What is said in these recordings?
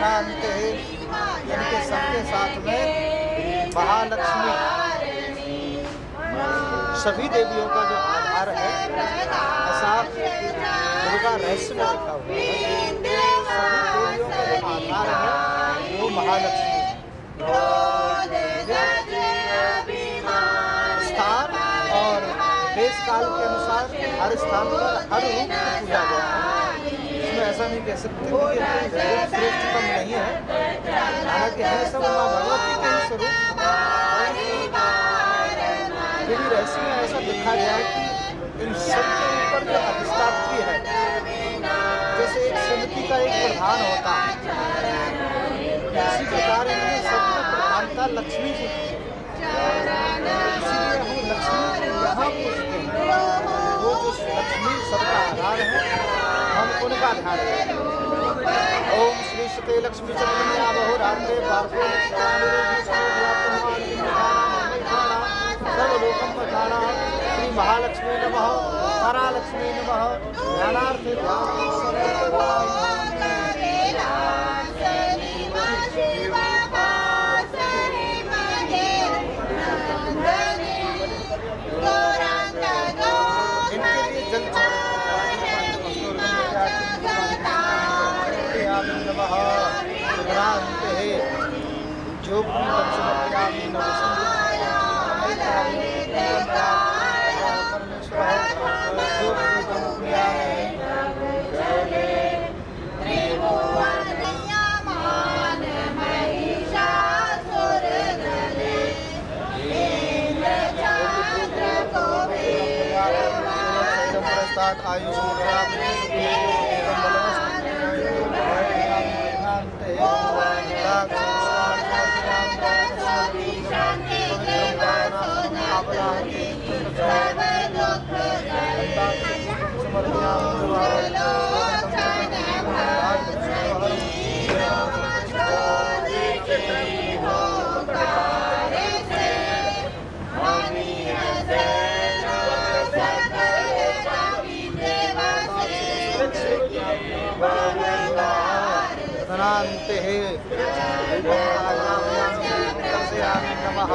धनान्ते इनके सबके साथ में महालक्ष्मी सभी देवियों का जो आधार है, ऐसा दुर्गा रहस्य में लिखा हुआ है। सभी देवियों का जो आधार है वो महालक्ष्मी। स्थान और देश काल के अनुसार हर स्थान पर हर रूप की पूजा गया है। इसमें ऐसा नहीं कह सकते कि श्रेष्ठतम नहीं है, हालांकि है सब माँ भगवती के ही स्वरूप। देवी रहस्य में ऐसा लिखा गया है कि इन सब के ऊपर जो अधिष्ठात्री है, जैसे एक समिति का एक प्रधान होता है, इसी प्रकार इन्होंने सबको प्रधानता लक्ष्मी जी की। इसीलिए हम लक्ष्मी को यहाँ पूछते हैं। वो जो लक्ष्मी सबका आधार है, हम उनका ध्यान रखें। ओम श्री शते लक्ष्मी चंद्रमा बहु रात्रे पार्श्वे सर्वलोकम पठाना। श्री महालक्ष्मी नमः, परालक्ष्मी नमः। ज्ञानार्थे जो आयुष धनान्ते नमः।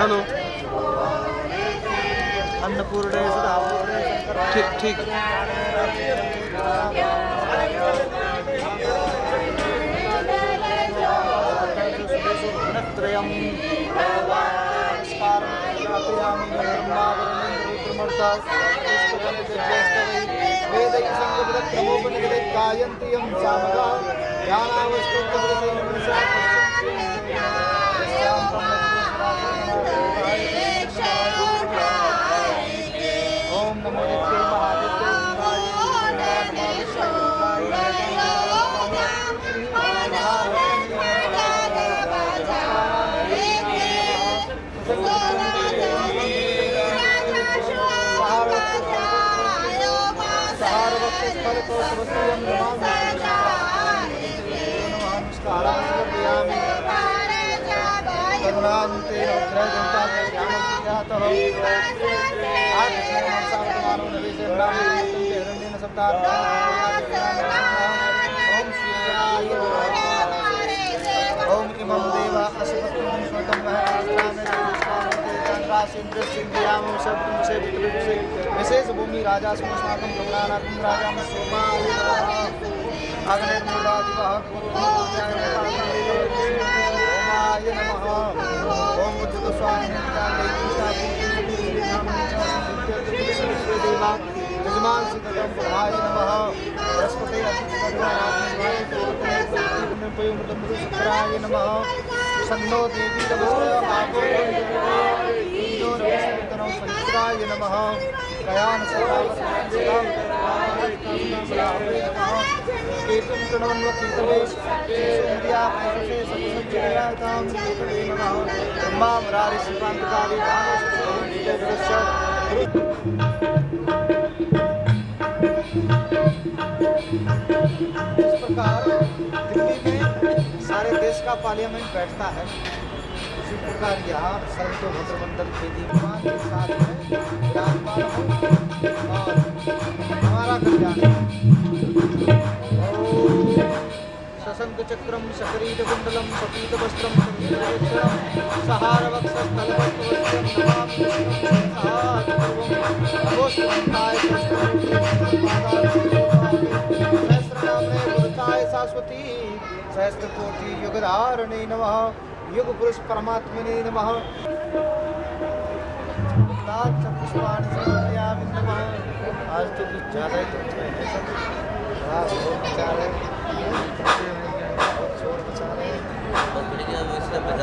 हेलो अन्नपूर्णे सदापूर्णे ठीक ठीक। ओम इमं देवा असपत्तं स्वतं विशेष भूमि राजा अस्माकं भ्रमणानार्थं राजा ओम उद्धत स्वामी यजमान सिद्धम प्रभाय नमः। बृहस्पति शुक्राय नमः। सन्नो देवी संयुक्ताय नमः। गयान कीर्तन प्रणवन्व कीर्तनेश इंद्रिया प्रशे सत्संजयातां नमः। ब्रह्मा मुरारि श्रीकांतकारी प्रकार दिल्ली में सारे देश का पार्लियामेंट बैठता है, इसी प्रकार यहाँ सर्वतोभद्र मंडल के दीवान के साथ में विराजमान हो और हमारा कल्याण सशंक चक्रम सकरीट कुंडलम सपीत वस्त्रम सहार वक्षस्थलवस्त्रवस्त्रम शाश्वती सहस्त्र कोटि युगधारणे नमः। युग पुरुष परमात्मने नमः। पुष्पाणि समर्पयामि नमः। आज तो कुछ ज़्यादा ही बहुत बचा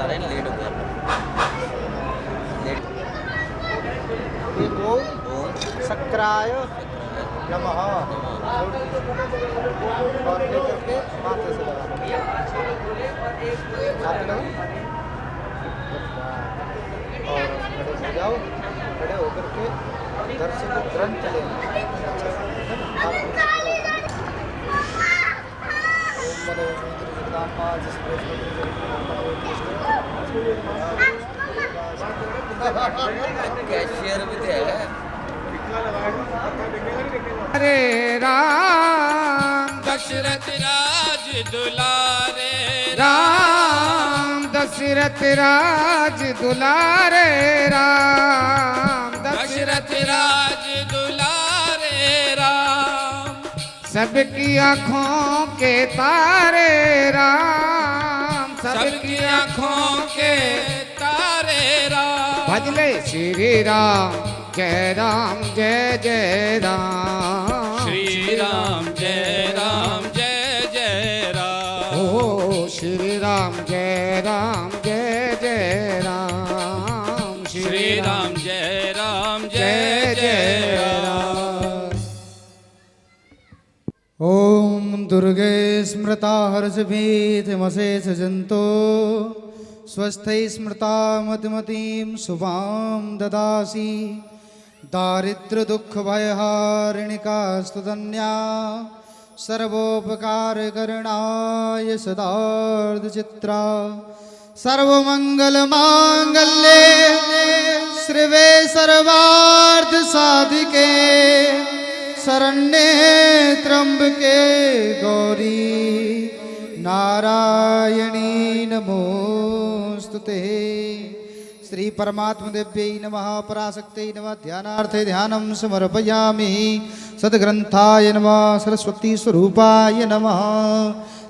रहे लेट हो गया। ओम शक्राय नमः और लेकर के माथे से लगा और खड़े हो जाओ, खड़े होकर के दर्शन ग्रंथ लेना। कैशियर भी थे हरे राम दशरथ राज दुलारे राम दशरथ राज दुलारे राम दशरथ राज दुलारे राम सबकी आँखों के तारे राम सबकी आँखों के तारे राम भजले श्री राम जय राम जय जय राम श्री राम जय राम जय जय राम ओ श्री राम जय राम जय जय राम श्री राम जय जय राम। ओम दुर्गे स्मृता हर्षभीतिमशेष जंतो स्वस्थै स्मृता मतिमतीं शुभां ददासि दारिद्र दुख भयहारिणिका स्तुतन्या सर्वोपकार करणाय सदार्थ चित्रा सर्वमंगल मांगल्ये श्रीवे सर्वार्थ साधिके शरण्ये त्र्यंबके गौरी नारायणी नमोस्तुते। श्री परमात्म देव्यै नमः पराशक्त्यै नमः। ध्यानार्थे ध्यानं समर्पयामि। सद्ग्रंथाय नमः सरस्वती स्वरूपाय नमः।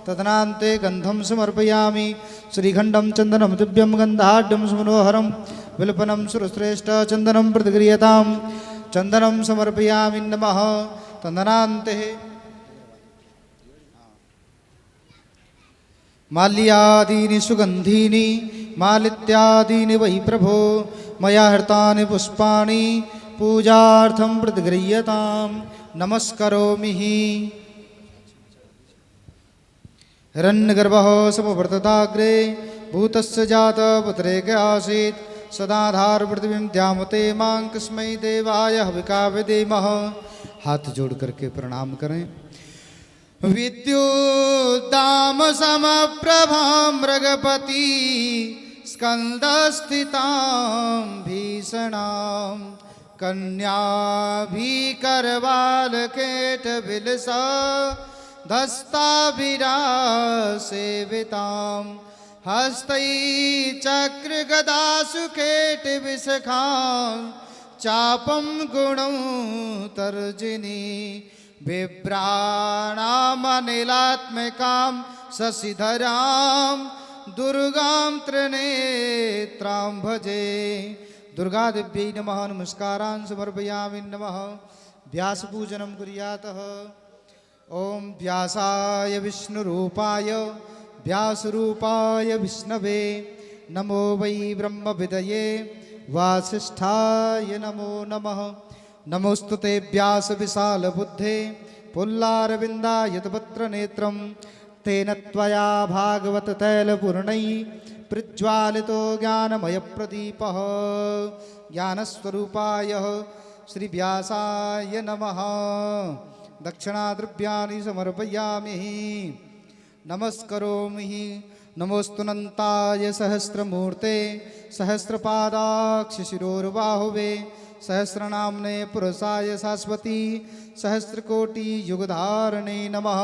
तदनान्ते गंधं समर्पयामि। श्रीखंडं चंदनं दिव्यं गंधाढ्यं सुमनोहरं विल्पनं सुरश्रेष्ठ चंदनं प्रतिगृह्यतां चंदनं समर्पयामि नमः। तदनान्ते माल्यादीनि सुगंधीनि मालित्यादीनि वै प्रभो मया हृतानि पुष्पाणि पूजार्थं प्रतिगृह्यतां नमस्करोमि। हिरण्यगर्भः समवर्तताग्रे भूतस्य जातपुत्रेक आसीत् सदाधार पृथ्वीं द्यामते मां कस्मै देवाय हविका विधेमः। हाथ जोड़ करके प्रणाम करें। विद्युद्दाम समप्रभां मृगपति स्कंदस्थितां भीषणां कन्याभिकरवालकेटविलसा धस्ताभिरासेवितां हस्तै चक्रगदासुकेटविशखां चापं गुणं तर्जिनी बिभ्राणामनिलात्मिकां शशिधरां दुर्गां त्रिनेत्रां भजे। दुर्गा देव्यै नमः नमस्कारान् समर्पयामि नमः। व्यासपूजनं कुर्यातः। ओम व्यासाय विष्णुरूपाय व्यासरूपाय विष्णवे नमो वै ब्रह्मविदये वासिष्ठाय नमो नमः। नमोस्तुते व्यास विशाल बुद्धे पुल्लारविन्दायतपत्र नेत्रं तेन त्वया भागवत तैलपूर्णै प्रज्वालितो ज्ञानमयप्रदीपः ज्ञानस्वरूपाय श्रीव्यासाय नमः। दक्षिणाद्रव्याणि समर्पयामि। नमस्करोमि नमोस्तुनन्ताय सहस्रमूर्ते सहस्रपादाक्षशिरोर्बाहुवे सहस्रनाम्ने पुरुषाय शाश्वती सहस्रकोटियुगधारणे नमः।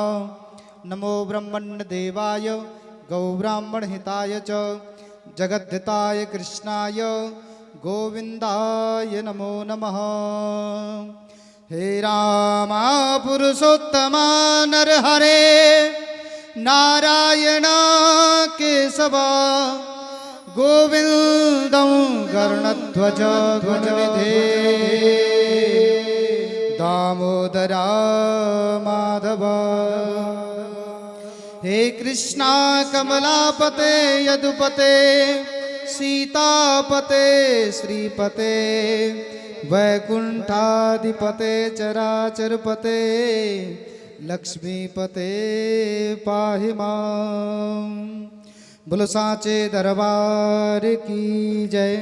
नमो ब्रह्मण्यदेवाय गौब्राह्मणहिताय च जगद्धिताय कृष्णाय गोविन्दाय नमो नमः। हे राम पुरुषोत्तमा नरहरे नारायण केशव गोविन्दं कर्णध्वज ध्वजविधे दामोदरा माधव। हे कृष्णा कमलापते यदुपते सीतापते श्रीपते वैकुंठाधिपते चराचरपते लक्ष्मीपते पाहि मां। बोलो साचे दरबार की जय।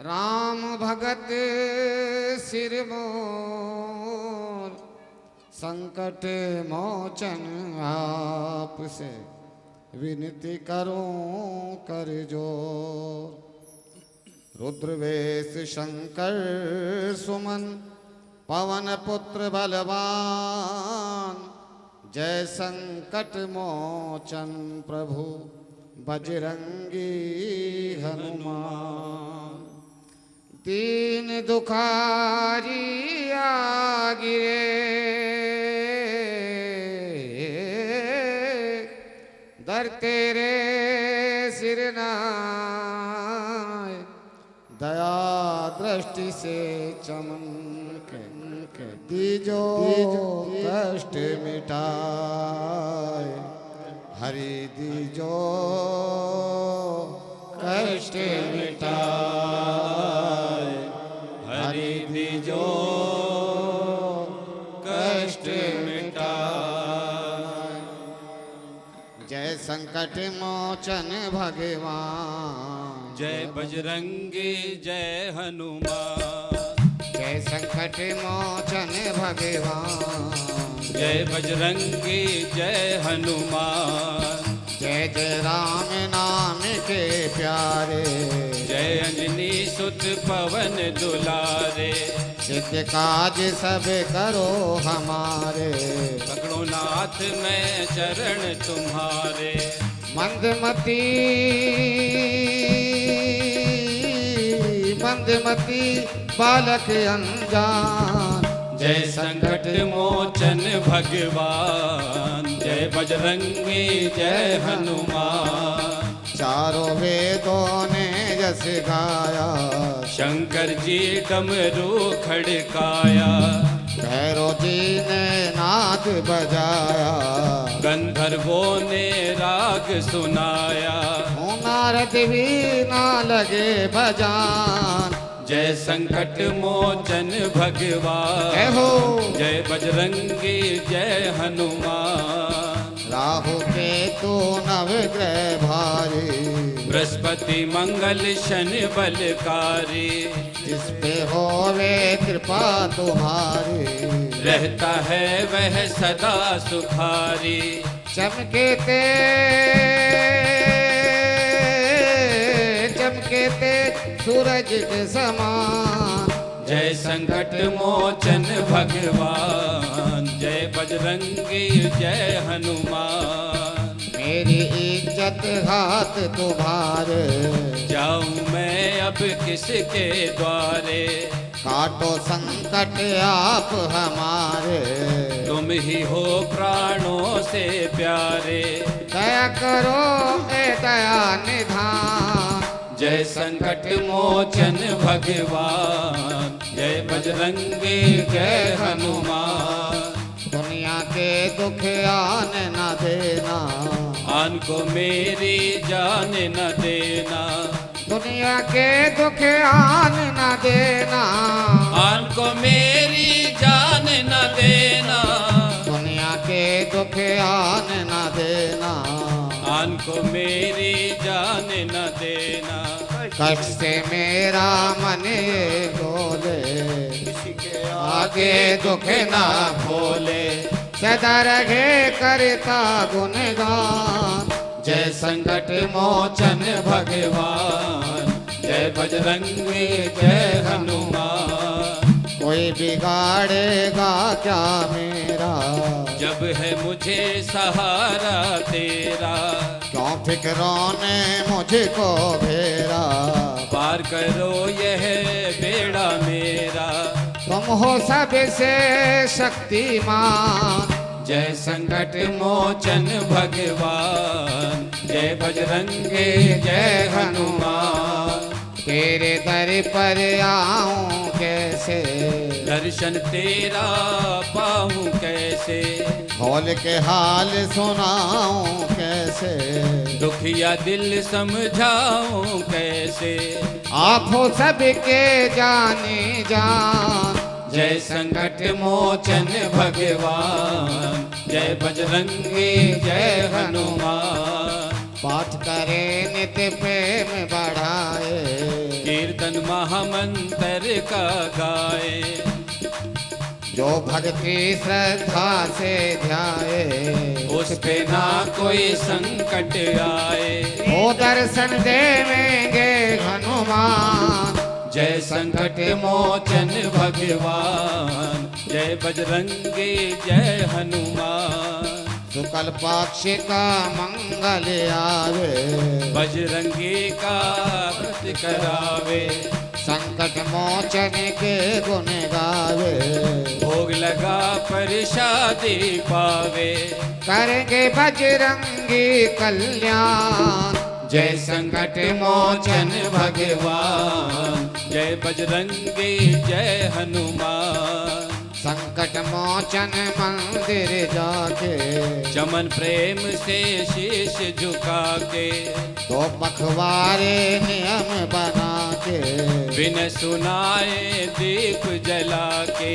राम भगत सिरमोर संकट मोचन आपसे विनती करूं कर जोर। रुद्रवेश शंकर सुमन पवन पुत्र बलवान जय संकट मोचन प्रभु बजरंगी हनुमान। दीन दुखारी गिरे दर तेरे सिरनाय दया दृष्टि से चमक दीजो कष्ट मिटाए। हरि दीजो कष्ट मिटाए। हरि दीजो कष्ट मिटाए। जय संकट मोचन भगवान जय बजरंगी जय हनुमान। जय संकट मोचन भगवान जय बजरंगी जय हनुमान। जय जय राम नाम के प्यारे जय अंजनी सुत पवन दुलारे। सिद्ध काज सब करो हमारे पकड़ो नाथ मैं चरण तुम्हारे। मंदमती मंदमती बालक अनजान जय संकट मोचन भगवान जय बजरंगी जय हनुमान। चारों वेदों ने जस गाया शंकर जी डमरू खड़काया। भैरव जी ने नाद बजाया गंधर्वों ने राग सुनाया। नारद भी ना लगे बजान जय संकट मोचन भगवान जय हो। जय बजरंगी जय हनुमान। राहु केतु नवग्रह भारी बृहस्पति मंगल शनि बलकारी। जिस पे होवे कृपा तुम्हारी रहता है वह सदा सुखारी। चमके ते सूरज के समान जय संकट मोचन भगवान जय बजरंगी जय हनुमान। मेरी इज्जत हाथ तुम्हारे जाऊं मैं अब किसके द्वारे। काटो संकट आप हमारे तुम ही हो प्राणों से प्यारे। दया करो ए दया निधान जय संकट मोचन भगवान जय बजरंगी जय हनुमान। दुनिया के दुख आने न देना आन को मेरी जान न देना। दुनिया के दुख आने न देना आन को मेरी जान न देना। दुनिया के दुख आने न देना। प्राण को मेरी जान न देना। कष्ट से मेरा मन ये डोले, किसी के आगे दुख ना भोले, सदा रहे करता गुणगान। जय संकट मोचन भगवान, जय बजरंगी जय हनुमान। कोई बिगाड़ेगा क्या मेरा, जब है मुझे सहारा तेरा। क्यों फिक्रों ने मुझको घेरा, पार करो यह बेड़ा मेरा। तुम हो सबसे शक्तिमान। जय संकट मोचन भगवान, जय बजरंगे जय हनुमान। तेरे दर पर आऊं कैसे, दर्शन तेरा पाऊं कैसे। खोल के हाल सुनाऊं कैसे, दुखिया दिल समझाऊं कैसे। आप हो सबके जानी जान। जय संकट मोचन भगवान, जय बजरंगी जय हनुमान। पाठ करे नित्य प्रेम बढ़ाए, कीर्तन महामंत्र का गाए। जो भक्ति श्रद्धा से ध्याए, उस पे ना कोई संकट आए। वो दर्शन देवेंगे हनुमान। जय संकट मोचन भगवान, जय बजरंगी जय हनुमान। शुक्ल पक्ष का मंगल आवे, बजरंगी का व्रत करावे। संकट मोचन के गुण गावे। भोग लगा प्रसादी पावे। करेंगे बजरंगी कल्याण। जय संकट मोचन भगवान, जय बजरंगी जय हनुमान। संकट मोचन मंदिर जाके, चमन प्रेम से शीश झुका के। तो पखवारे नियम बना के, बिन सुनाए दीप जला के।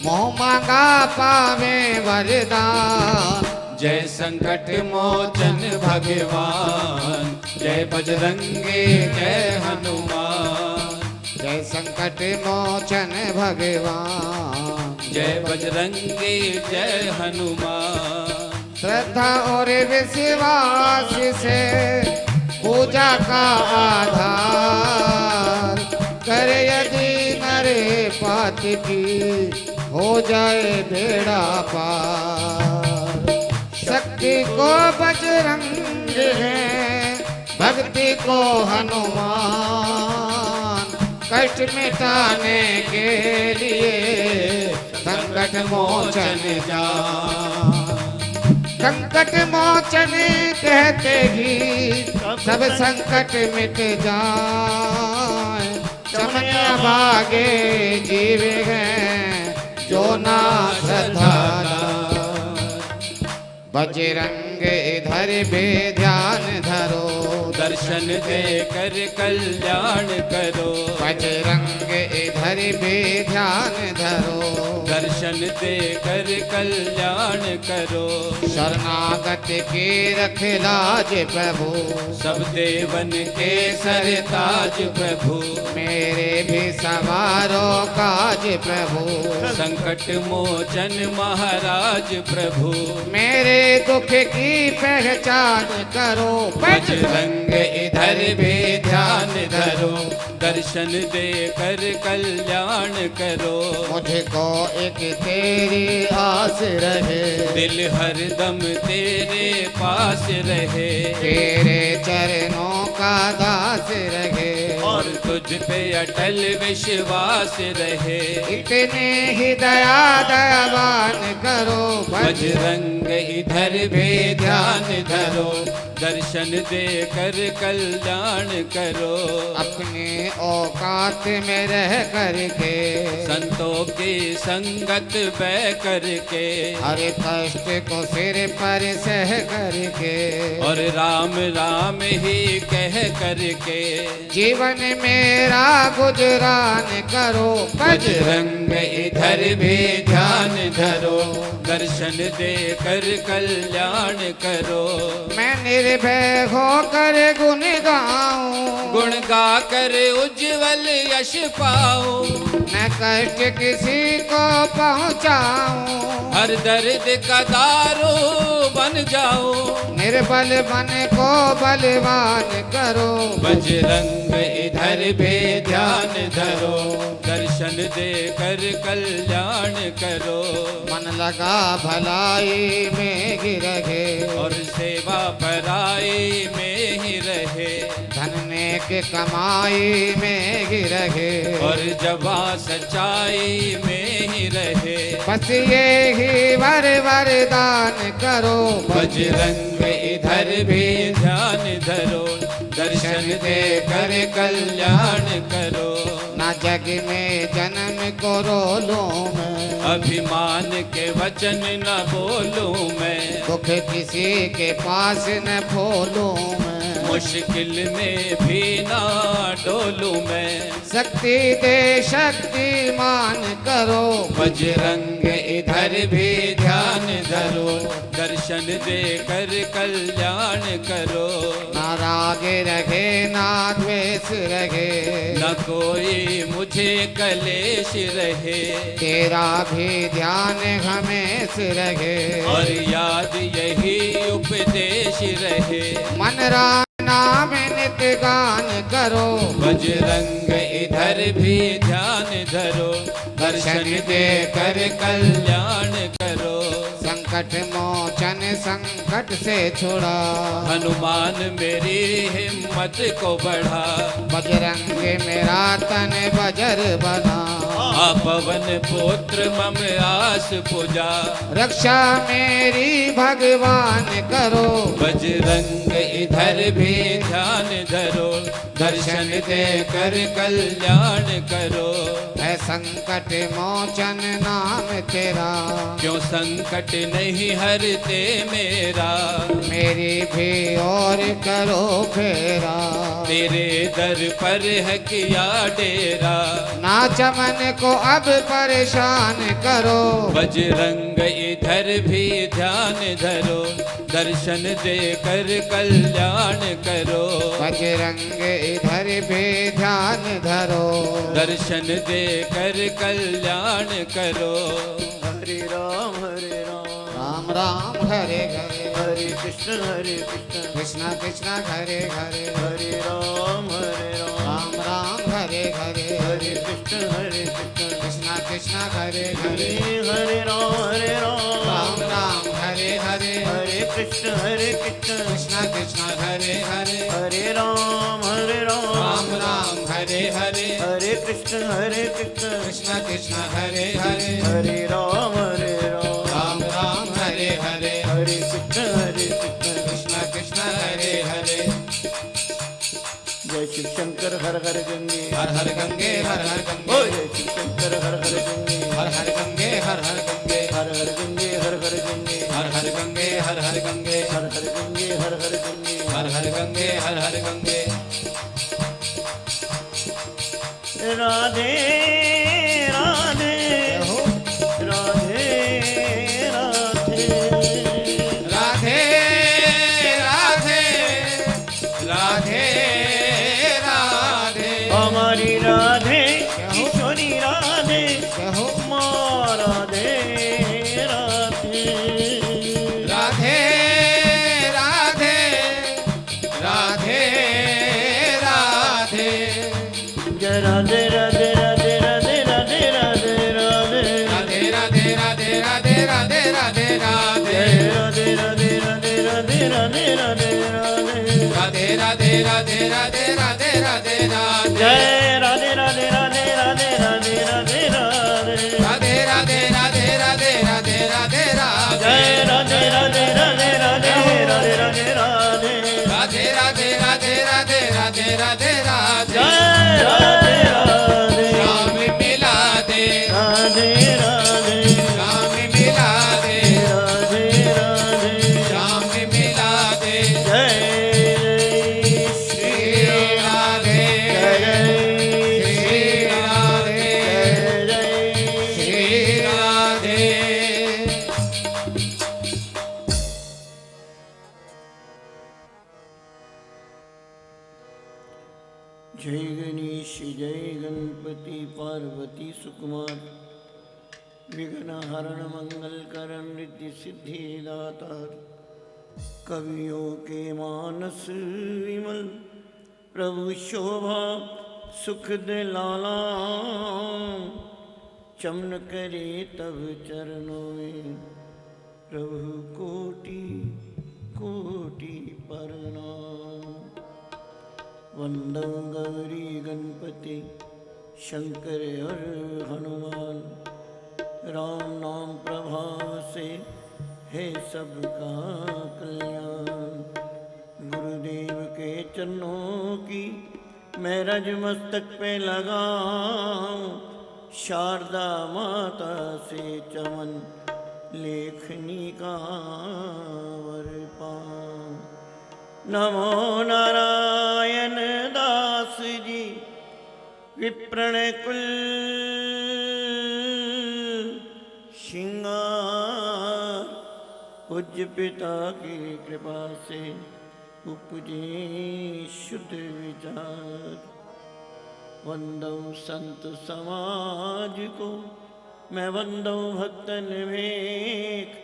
मोह मांगा पावे वरदान। जय संकट मोचन भगवान, जय बजरंगी जय हनुमान। जय संकट मोचन भगवान, जय बजरंगी जय हनुमान। श्रद्धा और विश्वास से पूजा का आधार कर, यदि नरे पाति की हो जाए बेड़ा पार। शक्ति को बजरंग है, भक्ति को हनुमान। कष्ट मिटाने के लिए संकट मोचन जान। संकट मोचन कहते ही सब संकट मिट जाए। चमन भागे जीव गए जो ना श्रद्धा। बजरंग इधर भी ध्यान धरो, दर्शन दे कर कल्याण करो। बजरंग इधर भी ध्यान धरो, दर्शन दे कर कल्याण करो। शरणागत की रख लाज प्रभु, सब देवन के सरताज प्रभु। मेरे भी सवारो काज प्रभु। संकट मोचन महाराज प्रभु। मेरे दुख की पहचान करो। बजरंग इधर भी ध्यान धरो, दर्शन दे कर कल्याण करो। मुझको एक तेरी आस रहे, दिल हरदम तेरे पास रहे। तेरे चरणों का दास रहे, और तुझ पे अटल विश्वास रहे। इतने ही दया दयावान करो। बजरंग इधर भी ध्यान धरो, दर्शन दे कर कल्याण करो। अपने औकात में रह करके, संतों की संगत बह करके। हर कष्ट को सिर पर सह करके। और राम राम ही कह करके जीवन मेरा गुजरान करो। बजरंग इधर भी ध्यान धरो, दर्शन दे कर कल्याण करो। मैं निर्भय होकर गुण गाऊं, गुण गा कर उज्जवल यश पाऊं। न कष्ट किसी को पहुँचाऊं, हर दर्द का दारू बन जाऊं। निर्बल मन को बलवान करो। बजरंग इधर भी ध्यान धरो, दर्शन दे कर कल्याण करो। मन लगा भलाई में ही रहे, और सेवा पराई में ही रहे। धन नेक कमाई में ही रहे, और जबा सच्चाई में ही रहे। बस ये ही वरदान करो। बजरंग इधर भी ध्यान धरो, दर्शन दे कर कल्याण करो। ना जग में जन्म को रोलूं मैं, अभिमान के वचन न बोलूं मैं। दुख किसी के पास न खोलूं मैं, मुश्किल में भी ना डोलूं मैं। शक्ति दे शक्तिमान करो। बजरंग इधर भी ध्यान धरो, दर्शन दे कर कल्याण करो। ना राग रहे ना द्वेष रहे, न कोई मुझे कलेश रहे। तेरा भी ध्यान हमें रहे, और याद यही उपदेश रहे। मन नाम नित्य गान करो। बजरंग इधर भी ध्यान धरो, दर्शन दे कर कल्याण करो। संकट मोचन संकट से छुड़ा, हनुमान मेरी हिम्मत को बढ़ा। बजरंग मेरा तन बजर बना। पवन पुत्र मम आस पूजा, रक्षा मेरी भगवान करो। बजरंग इधर भी ध्यान धरो, दर्शन दे कर कल्याण करो। है संकट मोचन नाम तेरा, क्यों संकट नहीं हरते मेरा। मेरी भी और करो फेरा। तेरे दर पर है किया डेरा, ना चमन को अब परेशान करो। बजरंग इधर भी ध्यान धरो, दर्शन दे कर कल्याण करो। बजरंग इधर भी ध्यान धरो, दर्शन दे कर कल्याण करो। हरे राम राम राम हरे हरे, हरे कृष्ण कृष्ण कृष्ण हरे हरे, हरे राम राम राम हरे हरे, हरे कृष्ण कृष्ण कृष्ण हरे हरे, हरे राम राम राम हरे हरे, हरे कृष्ण कृष्ण कृष्ण हरे हरे, हरे राम राम राम हरे हरे, हरे कृष्ण कृष्ण कृष्ण हरे हरे, हरे राम राम राम हरे हरे, हरे कृष्ण कृष्ण कृष्ण हरे हरे। जय शिव शंकर हर हर गंगे, हर हर गंगे हर हर ओ गंगे, जय शिव शंकर हर हर गंगे, हर हर गंगे हर हर गंगे, हर हर गंगे हर हर गंगे, हर हर गंगे हर हर गंगे, हर हर गंगे हर हर गंगे, हर हर गंगे हर हर गंगे। राधे राधे राधे राधे राधे राधे राधे राधे, हमारी राधे किशोरी राधे कहो माँ राधे राधे राधे राधे राधे राधे, जय राधे राधे राधे राधे राधे राधे राधे राधे राधे राधे राधे राधे राधे जय राधे, राधे राधे राधे राधे राधे राधे राधे राधे राधे राधे राधे राधे राधे, जय राधे राधे राधे राधे राधे राधे राधे राधे राधे राधे राधे राधे राधे राधे, जय राधे राधे राधे राधे राधे राधे राधे राधे राधे राधे राधे राधे राधे राधे, जय राधे राधे राम मिला दे, राधे राधे राम मिला दे, राधे राधे राम मिला दे, जय श्री जय गणेश जय गणपति पार्वती सुकुमार विघ्न हरण मंगल करण रिद्धि सिद्धि दातार कवियों के मानस विमल प्रभु शोभा सुख दिलाला चमन करे तब चरणों में प्रभु कोटि कोटि प्रणाम। वंदो गौरी गणपति शंकर और हनुमान राम नाम प्रभाव से है सबका कल्याण। गुरुदेव के चरणों की मैं रज मस्तक पे लगाऊं शारदा माता से चमन लेखनी का वर पाऊं। नमो नारायण दास जी विप्रण कुल श्रृंगार पूज्य पिता की कृपा से उपजे शुद्ध विचार। वंदो संत समाज को मैं वंदो भक्तन भेख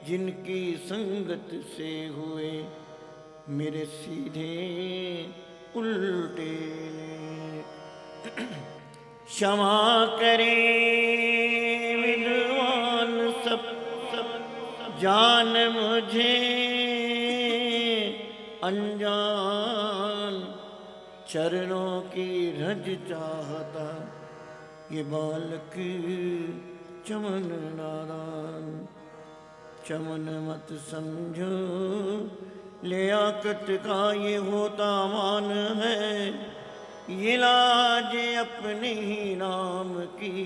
जिनकी संगत से हुए मेरे सीधे उल्टे। क्षमा करे विद्वान सब जान मुझे अनजान चरणों की रज चाहता ये बालक चमन नारायण। चमन मत समझो ले आकट का ये होता मान है ये लाज अपने ही नाम की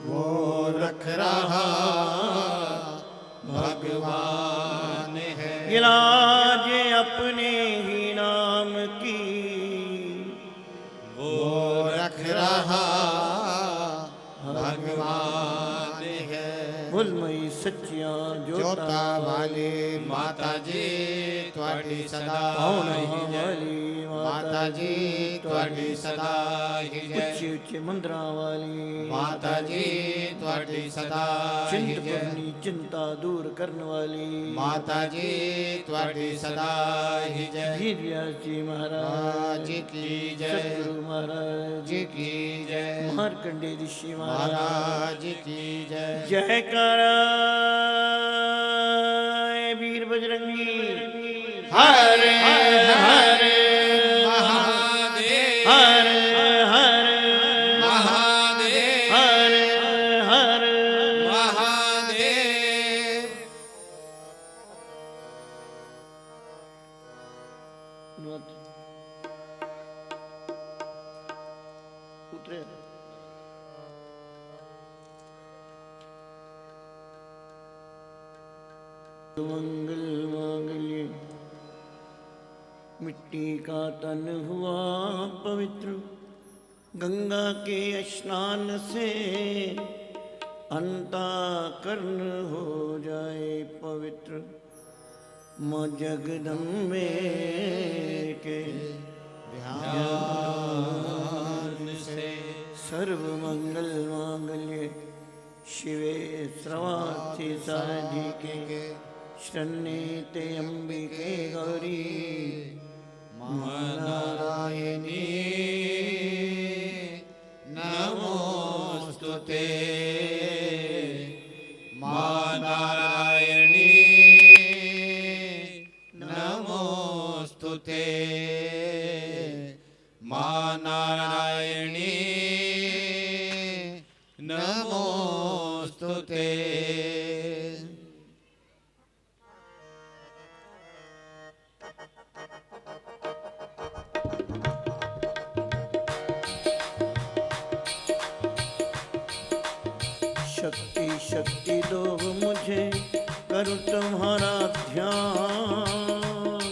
वो रख रहा भगवान है। ये लाज अपने ही नाम की वो रख रहा भगवान है। भुलमई सच्चिया जोता वाली माता जी त्वाडी सदा वाली माता जी त्वाडी सदा ही जय। उच्चे उच्चे मंदिरा वाली माता जी त्वाडी सदा ही जय। चिंतपूर्णी चिंता दूर करने वाली माता जी त्वाडी सदा ही जय। गिरिराज जी महाराज की जय। सतगुरु महाराज जी की जय। मार्कंडे ऋषि महाराज की जय। जयकारा वीर बजरंगी हरे हरे हर हर महादेव हर हर महादेव। उतरे मंगल मांगल्य मिट्टी का तन हुआ पवित्र गंगा के स्नान से अंतःकरण हो जाए पवित्र। माँ जगदम्बे के ध्यान से सर्व मंगल मांगल्य शिवे सर्वार्थी साधिके शरण्ये ते अम्बिके गौरी नारायणी नमोस्तुते। मां नारायणी नमोस्तुते। मां नारायणी नमोस्तुते। शक्ति शक्ति दो मुझे करूँ तुम्हारा ध्यान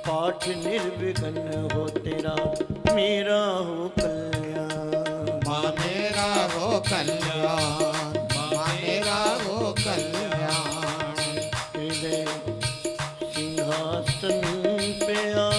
पाठ निर्विघ्न हो तेरा मेरा हो कल्याण। माँ मेरा हो कल्याण। माँ मेरा हो कल्याण। हृदय सिंहासन पे आ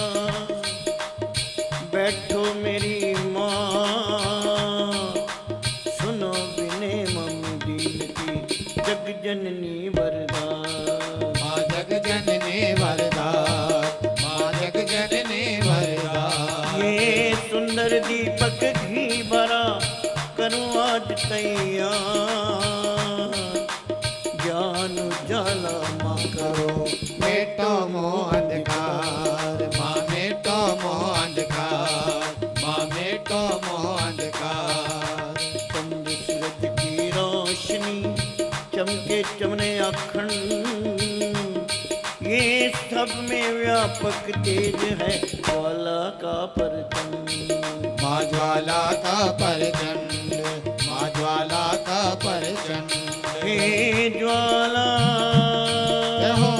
सब में व्यापक तेज है ज्वाला का परचम। माँ ज्वाला का परचंड, माँ ज्वाला का परचंड। हे ज्वाला जय हो।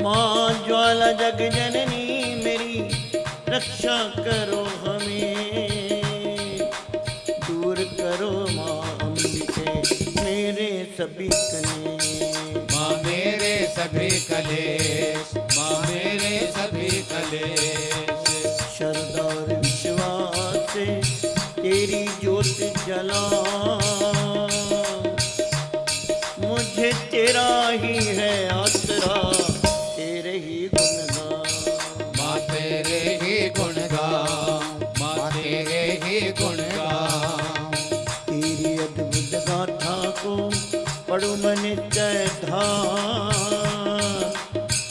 माँ ज्वाला जग जननी मेरी रक्षा करो हमें, दूर करो माँ अम्बिके मेरे सभी कलेश। माँ मेरे सभी कलेश, माँ मेरे सभी कलेश। श्रद्धा और विश्वास से तेरी ज्योत जला, मुझे तेरा ही है आसरा, तेरे ही गुणगान। माँ तेरे ही गुणगान, माँ तेरे ही गुणगान। तेरी अद्भुत गाथा को पढ़ो मन ध्यान,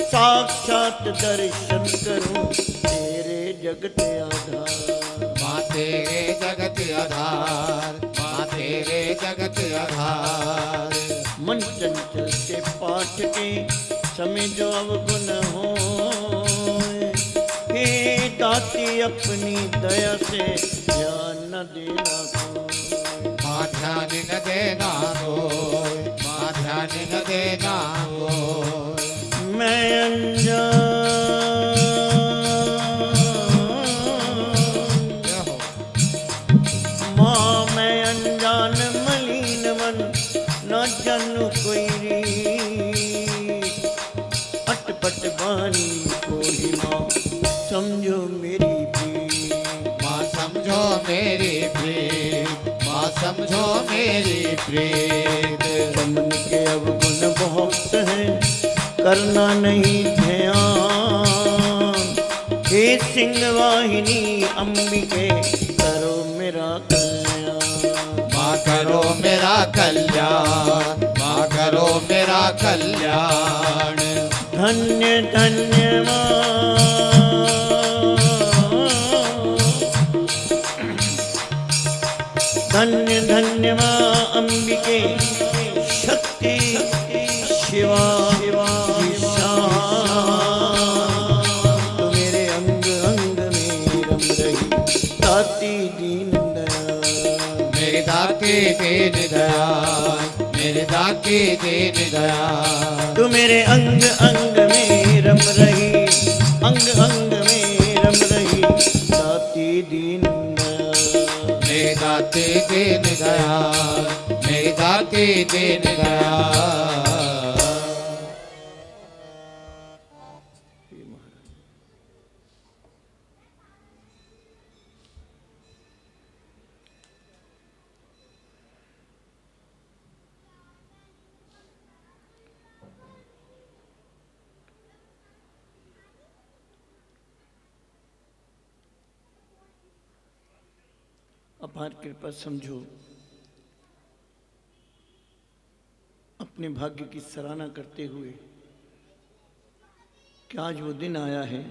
साक्षात दर्शन करूं तेरे जगत आधार। माँ तेरे जगत आधार, माँ तेरे जगत आधार। मन चंचल से पाठ के समय जो अवगुण हो, हे दाती अपनी दया से ध्यान न देना कोई। माँ ध्यान न देना कोई, माँ ध्यान न देना कोई। मैं अनजान माँ, मैं अनजान मलिन मन न जानू कोई रीत, अटपट बानी को ही माँ समझो मेरी प्रीत। माँ समझो मेरी प्रीत, माँ समझो मेरी प्रीत। चमन के अवगुण बहुत हैं करना नहीं ध्यान, हे सिंह वाहिनी अम्बिके करो मेरा कल्याण। माँ करो मेरा कल्याण, माँ करो मेरा कल्याण। धन्य धन्य माँ, धन्य धन्य माँ अम्बिके शक्ति शिवा ईशा। तो मेरे अंग अंग में रम रही दाती दीन दयाल। मेरी दाती दीन दयाल, मेरी दाती दीन दयाल। तो मेरे अंग अंग में रम रही, अंग अंग में रम रही दाती दीन दयाल। मेरी दाती दीन दयाल, मेरी दाती दीन दयाल। अपार कृपा समझो, अपने भाग्य की सराहना करते हुए कि आज वो दिन आया है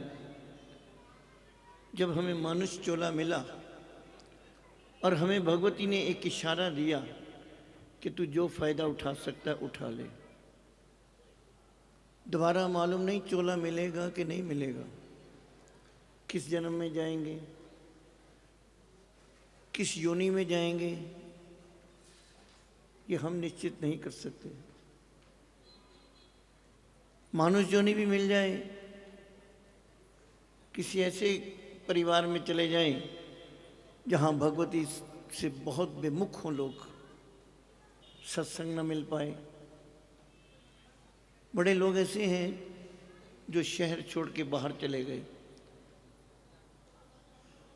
जब हमें मानुष चोला मिला और हमें भगवती ने एक इशारा दिया कि तू जो फायदा उठा सकता है उठा ले। दोबारा मालूम नहीं चोला मिलेगा कि नहीं मिलेगा, किस जन्म में जाएंगे, किस योनि में जाएंगे, ये हम निश्चित नहीं कर सकते। मानुष योनि भी मिल जाए, किसी ऐसे परिवार में चले जाएं जहां भगवती से बहुत विमुख हों लोग, सत्संग न मिल पाए। बड़े लोग ऐसे हैं जो शहर छोड़ के बाहर चले गए,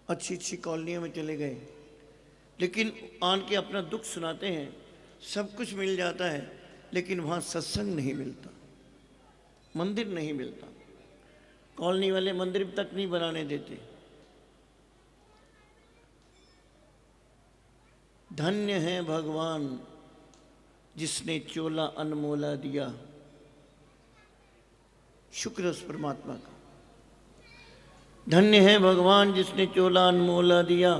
अच्छी अच्छी कॉलोनियों में चले गए, लेकिन आन के अपना दुख सुनाते हैं। सब कुछ मिल जाता है लेकिन वहाँ सत्संग नहीं मिलता, मंदिर नहीं मिलता। कॉलोनी वाले मंदिर तक नहीं बनाने देते। धन्य है भगवान जिसने चोला अनमोला दिया। शुक्र उस परमात्मा का। धन्य है भगवान जिसने चोला अनमोला दिया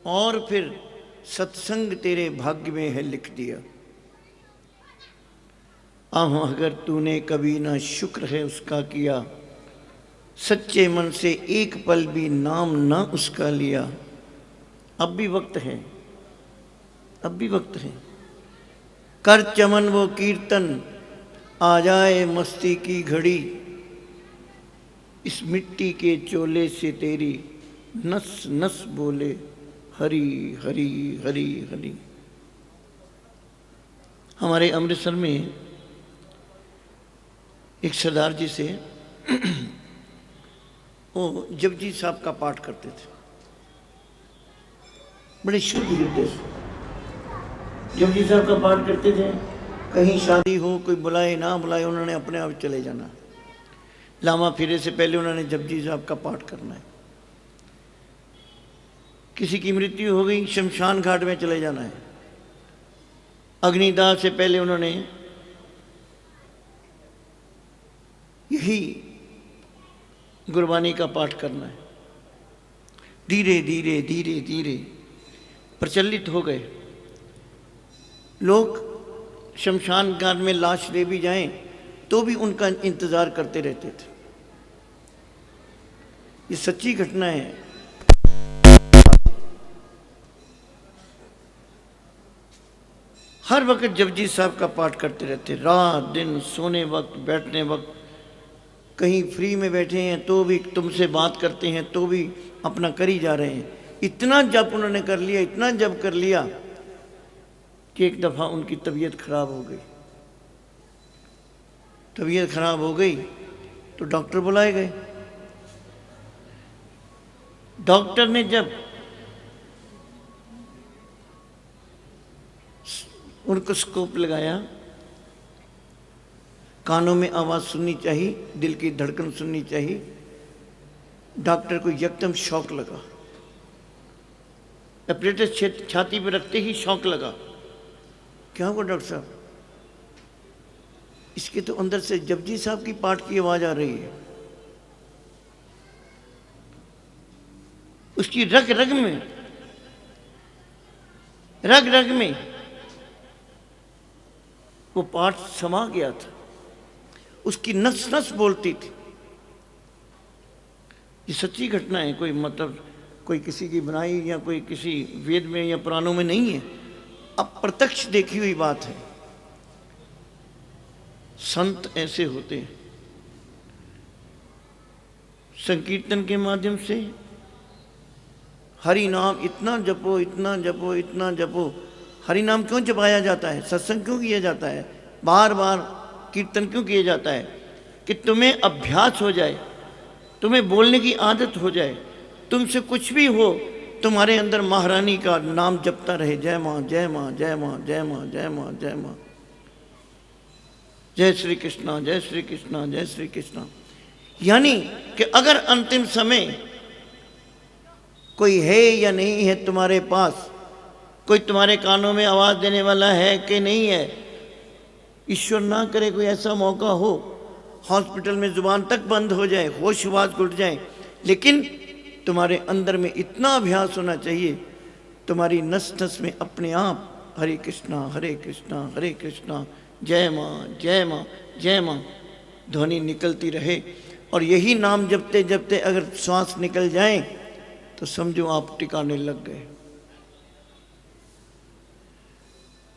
और फिर सत्संग तेरे भाग्य में है लिख दिया। आह अगर तूने कभी ना शुक्र है उसका किया, सच्चे मन से एक पल भी नाम ना उसका लिया। अब भी वक्त है, अब भी वक्त है। कर चमन वो कीर्तन, आ जाए मस्ती की घड़ी, इस मिट्टी के चोले से तेरी नस नस बोले हरी हरी हरी हरी। हमारे अमृतसर में एक सरदार जी से वो जपजी साहब का पाठ करते थे, बड़े शुद्ध हृदय से जपजी साहब का पाठ करते थे। कहीं शादी हो, कोई बुलाए ना बुलाए, उन्होंने अपने आप चले जाना। लामा फिरे से पहले उन्होंने जपजी साहब का पाठ करना है। किसी की मृत्यु हो गई, शमशान घाट में चले जाना है। अग्निदाह से पहले उन्होंने यही गुरबानी का पाठ करना है। धीरे धीरे धीरे धीरे प्रचलित हो गए। लोग शमशान घाट में लाश ले भी जाएं तो भी उनका इंतजार करते रहते थे। ये सच्ची घटना है। हर वक्त जपजी साहब का पाठ करते रहते, रात दिन, सोने वक्त, बैठने वक्त। कहीं फ्री में बैठे हैं तो भी तुमसे बात करते हैं तो भी अपना कर ही जा रहे हैं। इतना जप उन्होंने कर लिया, इतना जप कर लिया कि एक दफ़ा उनकी तबीयत खराब हो गई। तबीयत खराब हो गई तो डॉक्टर बुलाए गए। डॉक्टर ने जब उनको स्कोप लगाया, कानों में आवाज़ सुननी चाहिए, दिल की धड़कन सुननी चाहिए, डॉक्टर को एकदम शौक लगा। एपरेटस छाती पर रखते ही शौक लगा। क्या हुआ डॉक्टर साहब? इसके तो अंदर से जपजी साहब की पाठ की आवाज़ आ रही है। उसकी रग रग में, रग रग में वो पाठ समा गया था। उसकी नस नस बोलती थी। ये सच्ची घटना है, कोई मतलब कोई किसी की बनाई या कोई किसी वेद में या पुराणों में नहीं है, अब प्रत्यक्ष देखी हुई बात है। संत ऐसे होते हैं, संकीर्तन के माध्यम से हरि नाम इतना जपो, इतना जपो, इतना जपो। हरि नाम क्यों जपाया जाता है? सत्संग क्यों किया जाता है? बार बार कीर्तन क्यों किया जाता है? कि तुम्हें अभ्यास हो जाए, तुम्हें बोलने की आदत हो जाए। तुमसे कुछ भी हो, तुम्हारे अंदर महारानी का नाम जपता रहे, जय माँ जय माँ जय माँ जय माँ जय माँ जय माँ, जय श्री कृष्णा जय श्री कृष्णा जय श्री कृष्णा। यानी कि अगर अंतिम समय कोई है या नहीं है तुम्हारे पास, कोई तुम्हारे कानों में आवाज़ देने वाला है कि नहीं है, ईश्वर ना करे कोई ऐसा मौका हो, हॉस्पिटल में जुबान तक बंद हो जाए, होश आवाज़ घुट जाए, लेकिन तुम्हारे अंदर में इतना अभ्यास होना चाहिए, तुम्हारी नस नस में अपने आप हरे कृष्णा हरे कृष्णा हरे कृष्णा, जय माँ जय माँ जय माँ ध्वनि निकलती रहे। और यही नाम जपते जपते अगर श्वास निकल जाए तो समझो आप टिकाने लग गए।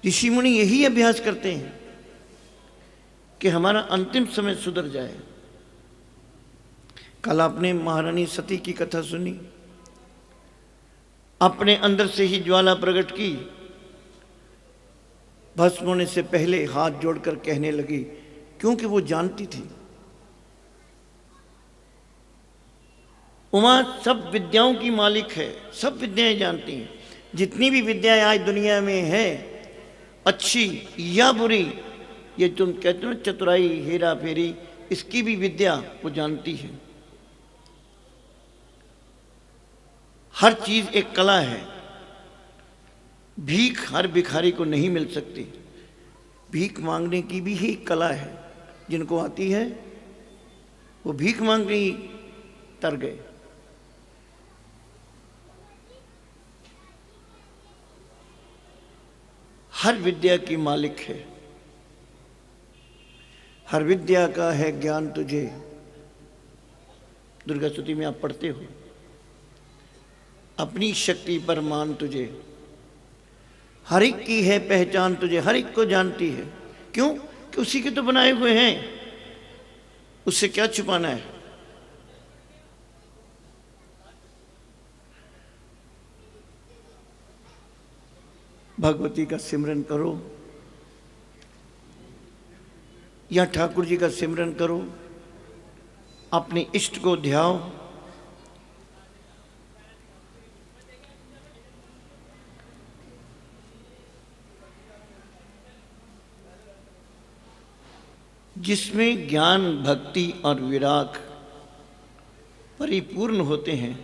ऋषि मुनि यही अभ्यास करते हैं कि हमारा अंतिम समय सुधर जाए। कल आपने महारानी सती की कथा सुनी, अपने अंदर से ही ज्वाला प्रकट की, भस्म होने से पहले हाथ जोड़कर कहने लगी, क्योंकि वो जानती थी उमा सब विद्याओं की मालिक है, सब विद्याएं जानती हैं। जितनी भी विद्याएं आज दुनिया में है, अच्छी या बुरी, ये तुम कहते हो चतुराई हेरा फेरी, इसकी भी विद्या वो जानती है। हर चीज एक कला है। भीख हर भिखारी को नहीं मिल सकती, भीख मांगने की भी ही कला है। जिनको आती है वो भीख मांगने ही तर गए। हर विद्या की मालिक है, हर विद्या का है ज्ञान तुझे। दुर्गा स्तुति में आप पढ़ते हो, अपनी शक्ति पर मान तुझे, हर एक की है पहचान तुझे, हर एक को जानती है। क्यों? कि उसी के तो बनाए हुए हैं, उससे क्या छुपाना है। भगवती का सिमरन करो या ठाकुर जी का सिमरन करो, अपने इष्ट को ध्याओ। जिसमें ज्ञान, भक्ति और विराग परिपूर्ण होते हैं,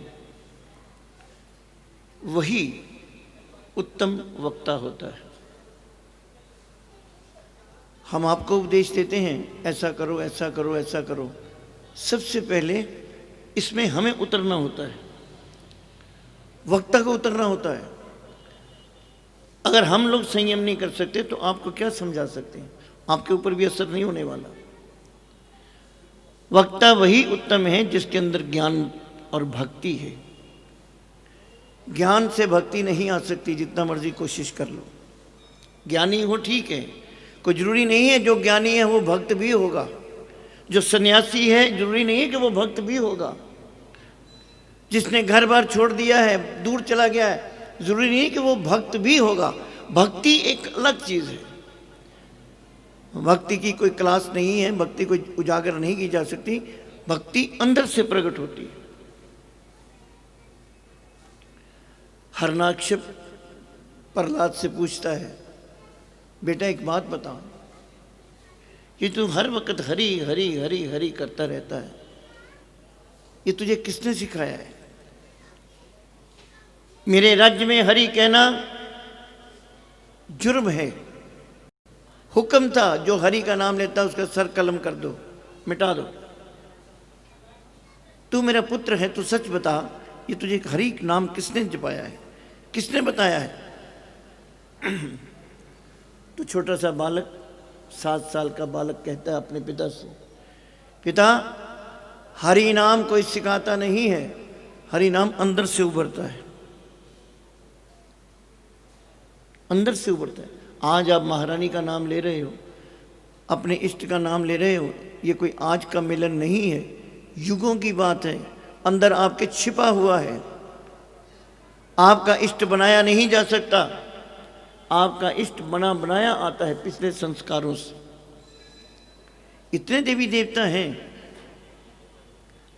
वही उत्तम वक्ता होता है। हम आपको उपदेश देते हैं, ऐसा करो, ऐसा करो, ऐसा करो। सबसे पहले इसमें हमें उतरना होता है, वक्ता को उतरना होता है। अगर हम लोग संयम नहीं कर सकते तो आपको क्या समझा सकते हैं? आपके ऊपर भी असर नहीं होने वाला। वक्ता वही उत्तम है जिसके अंदर ज्ञान और भक्ति है। ज्ञान से भक्ति नहीं आ सकती, जितना मर्जी कोशिश कर लो। ज्ञानी हो ठीक है, कोई जरूरी नहीं है जो ज्ञानी है वो भक्त भी होगा। जो सन्यासी है जरूरी नहीं है कि वो भक्त भी होगा। जिसने घर बार छोड़ दिया है, दूर चला गया है, जरूरी नहीं है कि वो भक्त भी होगा। भक्ति एक अलग चीज है। भक्ति की कोई क्लास नहीं है, भक्ति कोई उजागर नहीं की जा सकती। भक्ति अंदर से प्रकट होती है। हरणाक्ष प्रहलाद से पूछता है, बेटा एक बात बता, ये तू हर वक्त हरि हरि हरि हरि करता रहता है, ये तुझे किसने सिखाया है? मेरे राज्य में हरि कहना जुर्म है। हुक्म था जो हरि का नाम लेता उसका सर कलम कर दो, मिटा दो। तू मेरा पुत्र है, तू सच बता, ये तुझे हरि नाम किसने जपाया है, किसने बताया है? तो छोटा सा बालक, 7 साल का बालक कहता है अपने पिता से, पिता हरि नाम कोई सिखाता नहीं है, हरि नाम अंदर से उभरता है, अंदर से उभरता है। आज आप महारानी का नाम ले रहे हो, अपने इष्ट का नाम ले रहे हो, ये कोई आज का मिलन नहीं है, युगों की बात है। अंदर आपके छिपा हुआ है। आपका इष्ट बनाया नहीं जा सकता। आपका इष्ट बनाया आता है पिछले संस्कारों से। इतने देवी देवता हैं,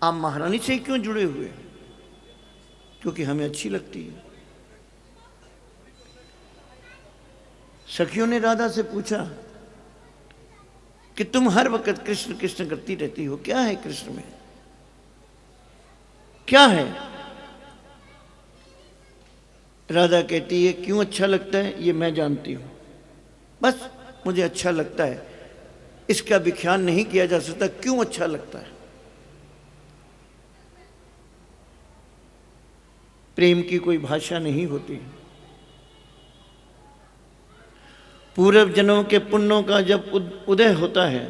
आप महारानी से क्यों जुड़े हुए? क्योंकि हमें अच्छी लगती है। सखियों ने राधा से पूछा कि तुम हर वक्त कृष्ण कृष्ण करती रहती हो, क्या है कृष्ण में, क्या है? राधा कहती है, क्यों अच्छा लगता है ये मैं जानती हूं, बस मुझे अच्छा लगता है, इसका व्याख्यान नहीं किया जा सकता क्यों अच्छा लगता है। प्रेम की कोई भाषा नहीं होती। पूर्व जन्मों के पुण्यों का जब उदय होता है,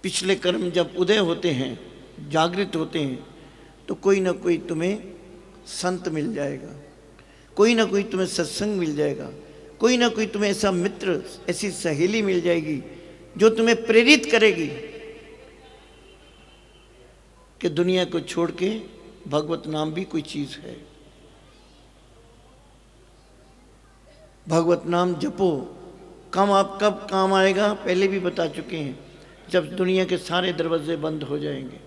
पिछले कर्म जब उदय होते हैं, जागृत होते हैं, तो कोई ना कोई तुम्हें संत मिल जाएगा, कोई ना कोई तुम्हें सत्संग मिल जाएगा, कोई ना कोई तुम्हें ऐसा मित्र, ऐसी सहेली मिल जाएगी जो तुम्हें प्रेरित करेगी कि दुनिया को छोड़ के भगवत नाम भी कोई चीज है। भगवत नाम जपो। आप कब काम आएगा पहले भी बता चुके हैं, जब दुनिया के सारे दरवाजे बंद हो जाएंगे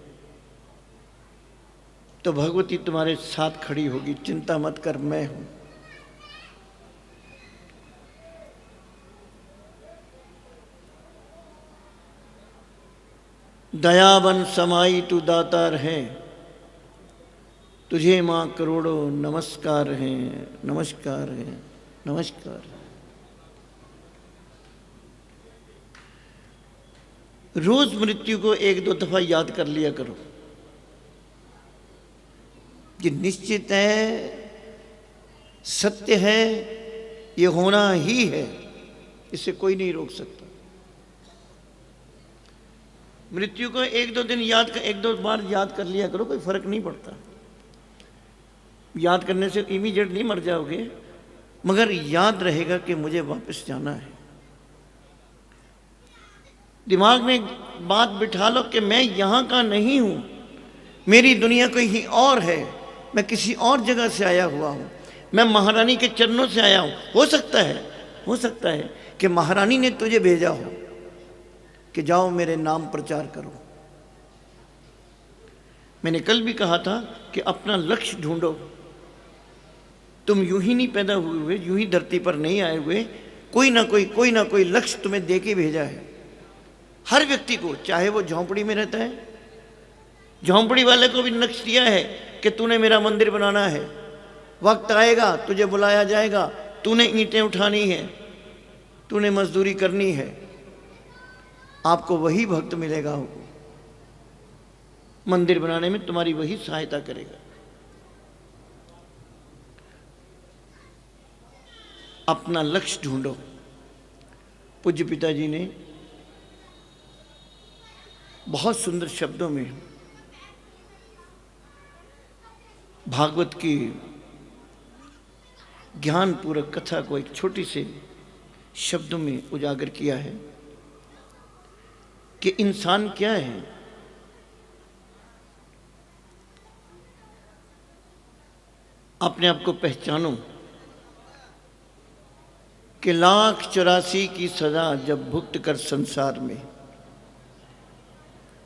तो भगवती तुम्हारे साथ खड़ी होगी। चिंता मत कर, मैं हूं। दयावन समाई तू दातार है, तुझे मां करोड़ों नमस्कार हैं, नमस्कार हैं, नमस्कार। रोज मृत्यु को 1-2 दफा याद कर लिया करो कि निश्चित है, सत्य है, ये होना ही है, इसे कोई नहीं रोक सकता। मृत्यु को एक दो बार याद कर लिया करो, कोई फर्क नहीं पड़ता। याद करने से इमीडिएट नहीं मर जाओगे, मगर याद रहेगा कि मुझे वापस जाना है। दिमाग में बात बिठा लो कि मैं यहाँ का नहीं हूँ, मेरी दुनिया कहीं और है, मैं किसी और जगह से आया हुआ हूँ, मैं महारानी के चरणों से आया हूँ। हो सकता है कि महारानी ने तुझे भेजा हो कि जाओ मेरे नाम प्रचार करो। मैंने कल भी कहा था कि अपना लक्ष्य ढूंढो। तुम यूं ही नहीं पैदा हुए, यूं ही धरती पर नहीं आए हुए, कोई ना कोई लक्ष्य तुम्हें दे के भेजा है। हर व्यक्ति को, चाहे वो झोंपड़ी में रहता है, झोंपड़ी वाले को भी लक्ष्य दिया है कि तूने मेरा मंदिर बनाना है, वक्त आएगा तुझे बुलाया जाएगा, तूने ईंटें उठानी है, तूने मजदूरी करनी है, आपको वही भक्त मिलेगा, मंदिर बनाने में तुम्हारी वही सहायता करेगा। अपना लक्ष्य ढूंढो। पूज्य पिताजी ने बहुत सुंदर शब्दों में भागवत की ज्ञानपूर्वक कथा को एक छोटी से शब्दों में उजागर किया है कि इंसान क्या है। अपने आप को पहचानो कि 1,84,000 की सजा जब भुगत कर संसार में,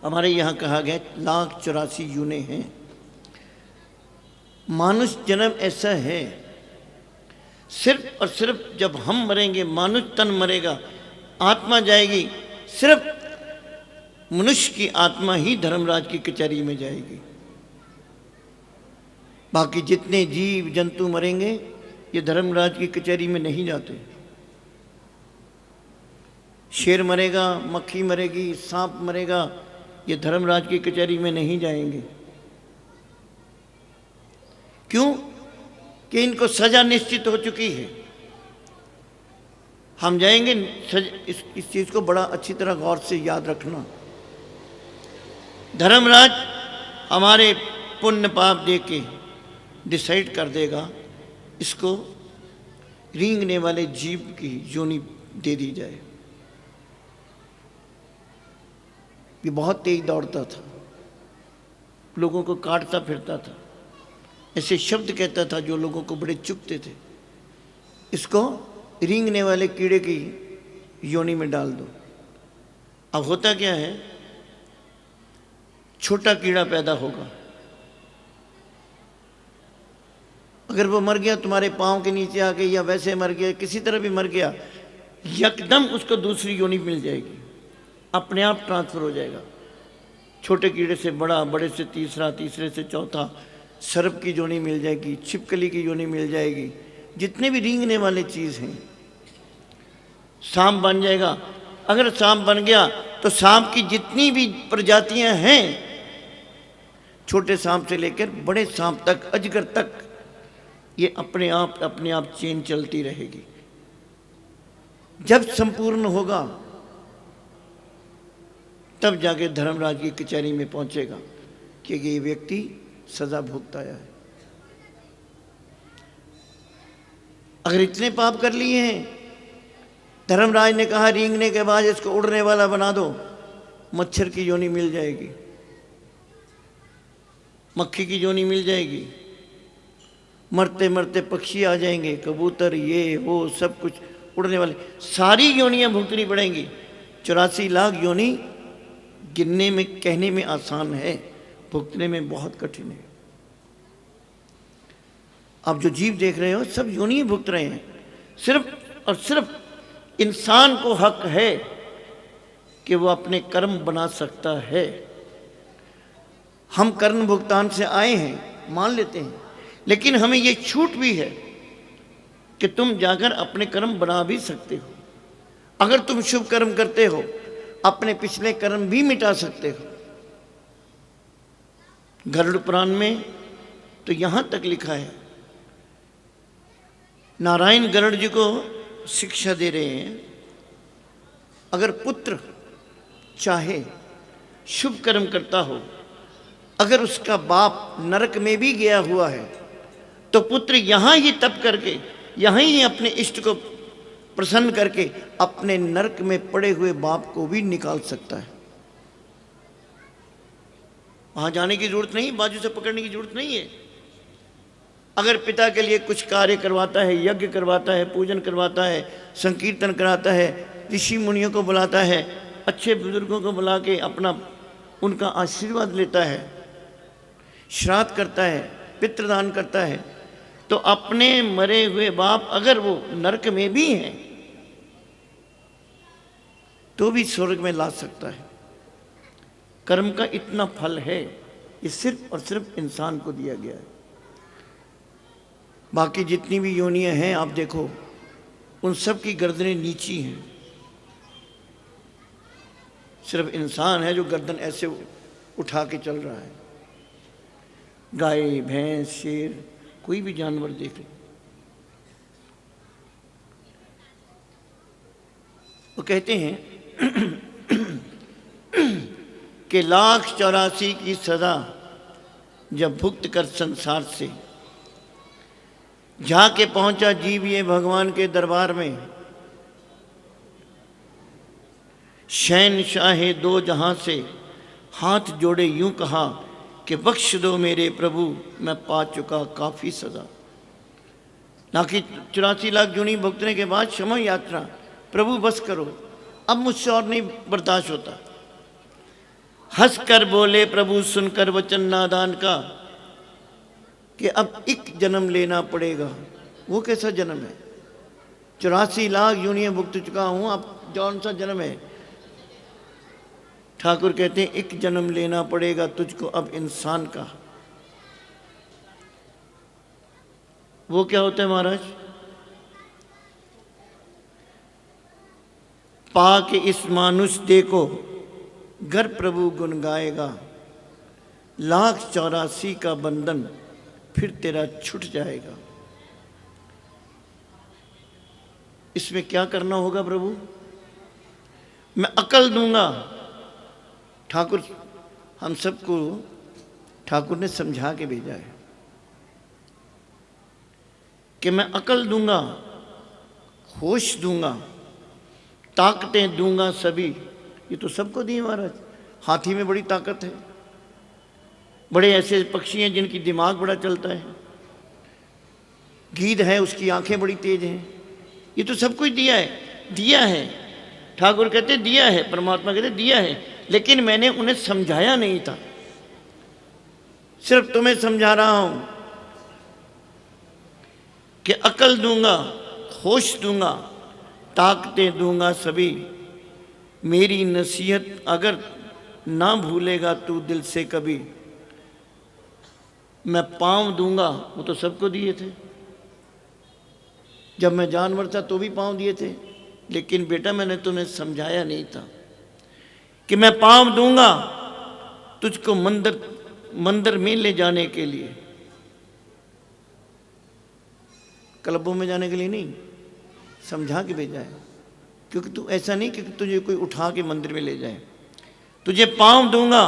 हमारे यहाँ कहा गया 1,84,000 यूने हैं। मानुष जन्म ऐसा है, सिर्फ और सिर्फ जब हम मरेंगे, मानुष तन मरेगा, आत्मा जाएगी, सिर्फ मनुष्य की आत्मा ही धर्मराज की कचहरी में जाएगी। बाकी जितने जीव जंतु मरेंगे ये धर्मराज की कचहरी में नहीं जाते। शेर मरेगा, मक्खी मरेगी, सांप मरेगा, ये धर्मराज की कचहरी में नहीं जाएंगे। क्यों? कि इनको सजा निश्चित हो चुकी है। हम जाएंगे, इस चीज को बड़ा अच्छी तरह गौर से याद रखना। धर्मराज हमारे पुण्य पाप दे के डिसाइड कर देगा, इसको रेंगने वाले जीव की योनि दे दी जाए। ये बहुत तेज दौड़ता था, लोगों को काटता फिरता था, ऐसे शब्द कहता था जो लोगों को बड़े चुभते थे। इसको रेंगने वाले कीड़े की योनि में डाल दो। अब होता क्या है, छोटा कीड़ा पैदा होगा, अगर वो मर गया तुम्हारे पाँव के नीचे आके, या वैसे मर गया, किसी तरह भी मर गया, यकदम उसको दूसरी योनि मिल जाएगी, अपने आप ट्रांसफर हो जाएगा। छोटे कीड़े से बड़ा, बड़े से तीसरा, तीसरे से चौथा, सर्प की योनि मिल जाएगी, छिपकली की योनि मिल जाएगी, जितने भी रेंगने वाले चीज़ हैं। सांप बन जाएगा, अगर सांप बन गया तो सांप की जितनी भी प्रजातियां हैं, छोटे सांप से लेकर बड़े सांप तक, अजगर तक, ये अपने आप चेन चलती रहेगी। जब संपूर्ण होगा तब जाके धर्मराज की कचहरी में पहुंचेगा कि ये व्यक्ति सजा भुगत आया है। अगर इतने पाप कर लिए हैं, धर्मराज ने कहा रेंगने के बाद इसको उड़ने वाला बना दो, मच्छर की योनि मिल जाएगी, मक्खी की योनि मिल जाएगी, मरते मरते पक्षी आ जाएंगे, कबूतर, ये वो सब कुछ उड़ने वाले, सारी योनियां भुगतनी पड़ेंगी। 84 लाख योनि गिनने में, कहने में आसान है, भुगतने में बहुत कठिन है। आप जो जीव देख रहे हो सब योनि भुगत रहे हैं। सिर्फ और सिर्फ इंसान को हक है कि वो अपने कर्म बना सकता है। हम कर्म भुगतान से आए हैं, मान लेते हैं, लेकिन हमें ये छूट भी है कि तुम जाकर अपने कर्म बना भी सकते हो। अगर तुम शुभ कर्म करते हो, अपने पिछले कर्म भी मिटा सकते हो। गरुड़ पुराण में तो यहां तक लिखा है नारायण गरुड़ जी को शिक्षा दे रहे हैं, अगर पुत्र चाहे शुभ कर्म करता हो, अगर उसका बाप नरक में भी गया हुआ है तो पुत्र यहाँ ही तप करके, यहाँ ही अपने इष्ट को प्रसन्न करके अपने नरक में पड़े हुए बाप को भी निकाल सकता है। वहां जाने की जरूरत नहीं, बाजू से पकड़ने की जरूरत नहीं है। अगर पिता के लिए कुछ कार्य करवाता है, यज्ञ करवाता है, पूजन करवाता है, संकीर्तन कराता है, ऋषि मुनियों को बुलाता है, अच्छे बुजुर्गों को बुला के अपना उनका आशीर्वाद लेता है, श्राद्ध करता है, पितृदान करता है, तो अपने मरे हुए बाप अगर वो नरक में भी हैं तो भी स्वर्ग में ला सकता है। कर्म का इतना फल है, ये सिर्फ और सिर्फ इंसान को दिया गया है। बाकी जितनी भी योनियां हैं आप देखो, उन सब की गर्दनें नीची हैं। सिर्फ इंसान है जो गर्दन ऐसे उठा के चल रहा है। गाय, भैंस, शेर, कोई भी जानवर देख लो। वो कहते हैं कि 1,84,00,000 की सजा जब भुक्त कर संसार से जाके पहुंचा जीव ये भगवान के दरबार में, शहनशाहे दो जहां से हाथ जोड़े यूं कहा कि बख्श दो मेरे प्रभु, मैं पा चुका काफी सजा। ना कि 84 लाख जूनी भुगतने के बाद क्षमा यात्रा, प्रभु बस करो, अब मुझसे और नहीं बर्दाश्त होता। हंस कर बोले प्रभु सुनकर वचन नादान का कि अब एक जन्म लेना पड़ेगा। वो कैसा जन्म है? 84 लाख यूनियन भुगत चुका हूं, अब कौन सा जन्म है? ठाकुर कहते हैं एक जन्म लेना पड़ेगा तुझको अब इंसान का। वो क्या होता है महाराज? पाके इस मानुष देखो घर प्रभु गुण गाएगा, 1,84,00,000 का बंधन फिर तेरा छूट जाएगा। इसमें क्या करना होगा प्रभु? मैं अकल दूंगा। ठाकुर हम सबको ठाकुर ने समझा के भेजा है कि मैं अकल दूंगा, होश दूंगा, ताकतें दूंगा सभी। ये तो सबको दी महाराज। हाथी में बड़ी ताकत है, बड़े ऐसे पक्षी हैं जिनकी दिमाग बड़ा चलता है, गीध है उसकी आंखें बड़ी तेज हैं। ये तो सब कुछ दिया है, दिया है। ठाकुर कहते दिया है, परमात्मा कहते दिया है, लेकिन मैंने उन्हें समझाया नहीं था। सिर्फ तुम्हें समझा रहा हूं कि अकल दूंगा, होश दूंगा, ताकतें दूंगा सभी। मेरी नसीहत अगर ना भूलेगा तू दिल से कभी, मैं पांव दूंगा। वो तो सबको दिए थे, जब मैं जानवर था तो भी पांव दिए थे, लेकिन बेटा मैंने तुम्हें समझाया नहीं था कि मैं पांव दूंगा तुझको मंदिर में ले जाने के लिए, क्लबों में जाने के लिए नहीं, समझा के भेजा है। क्योंकि तू ऐसा नहीं कि तुझे कोई उठा के मंदिर में ले जाए। तुझे पांव दूंगा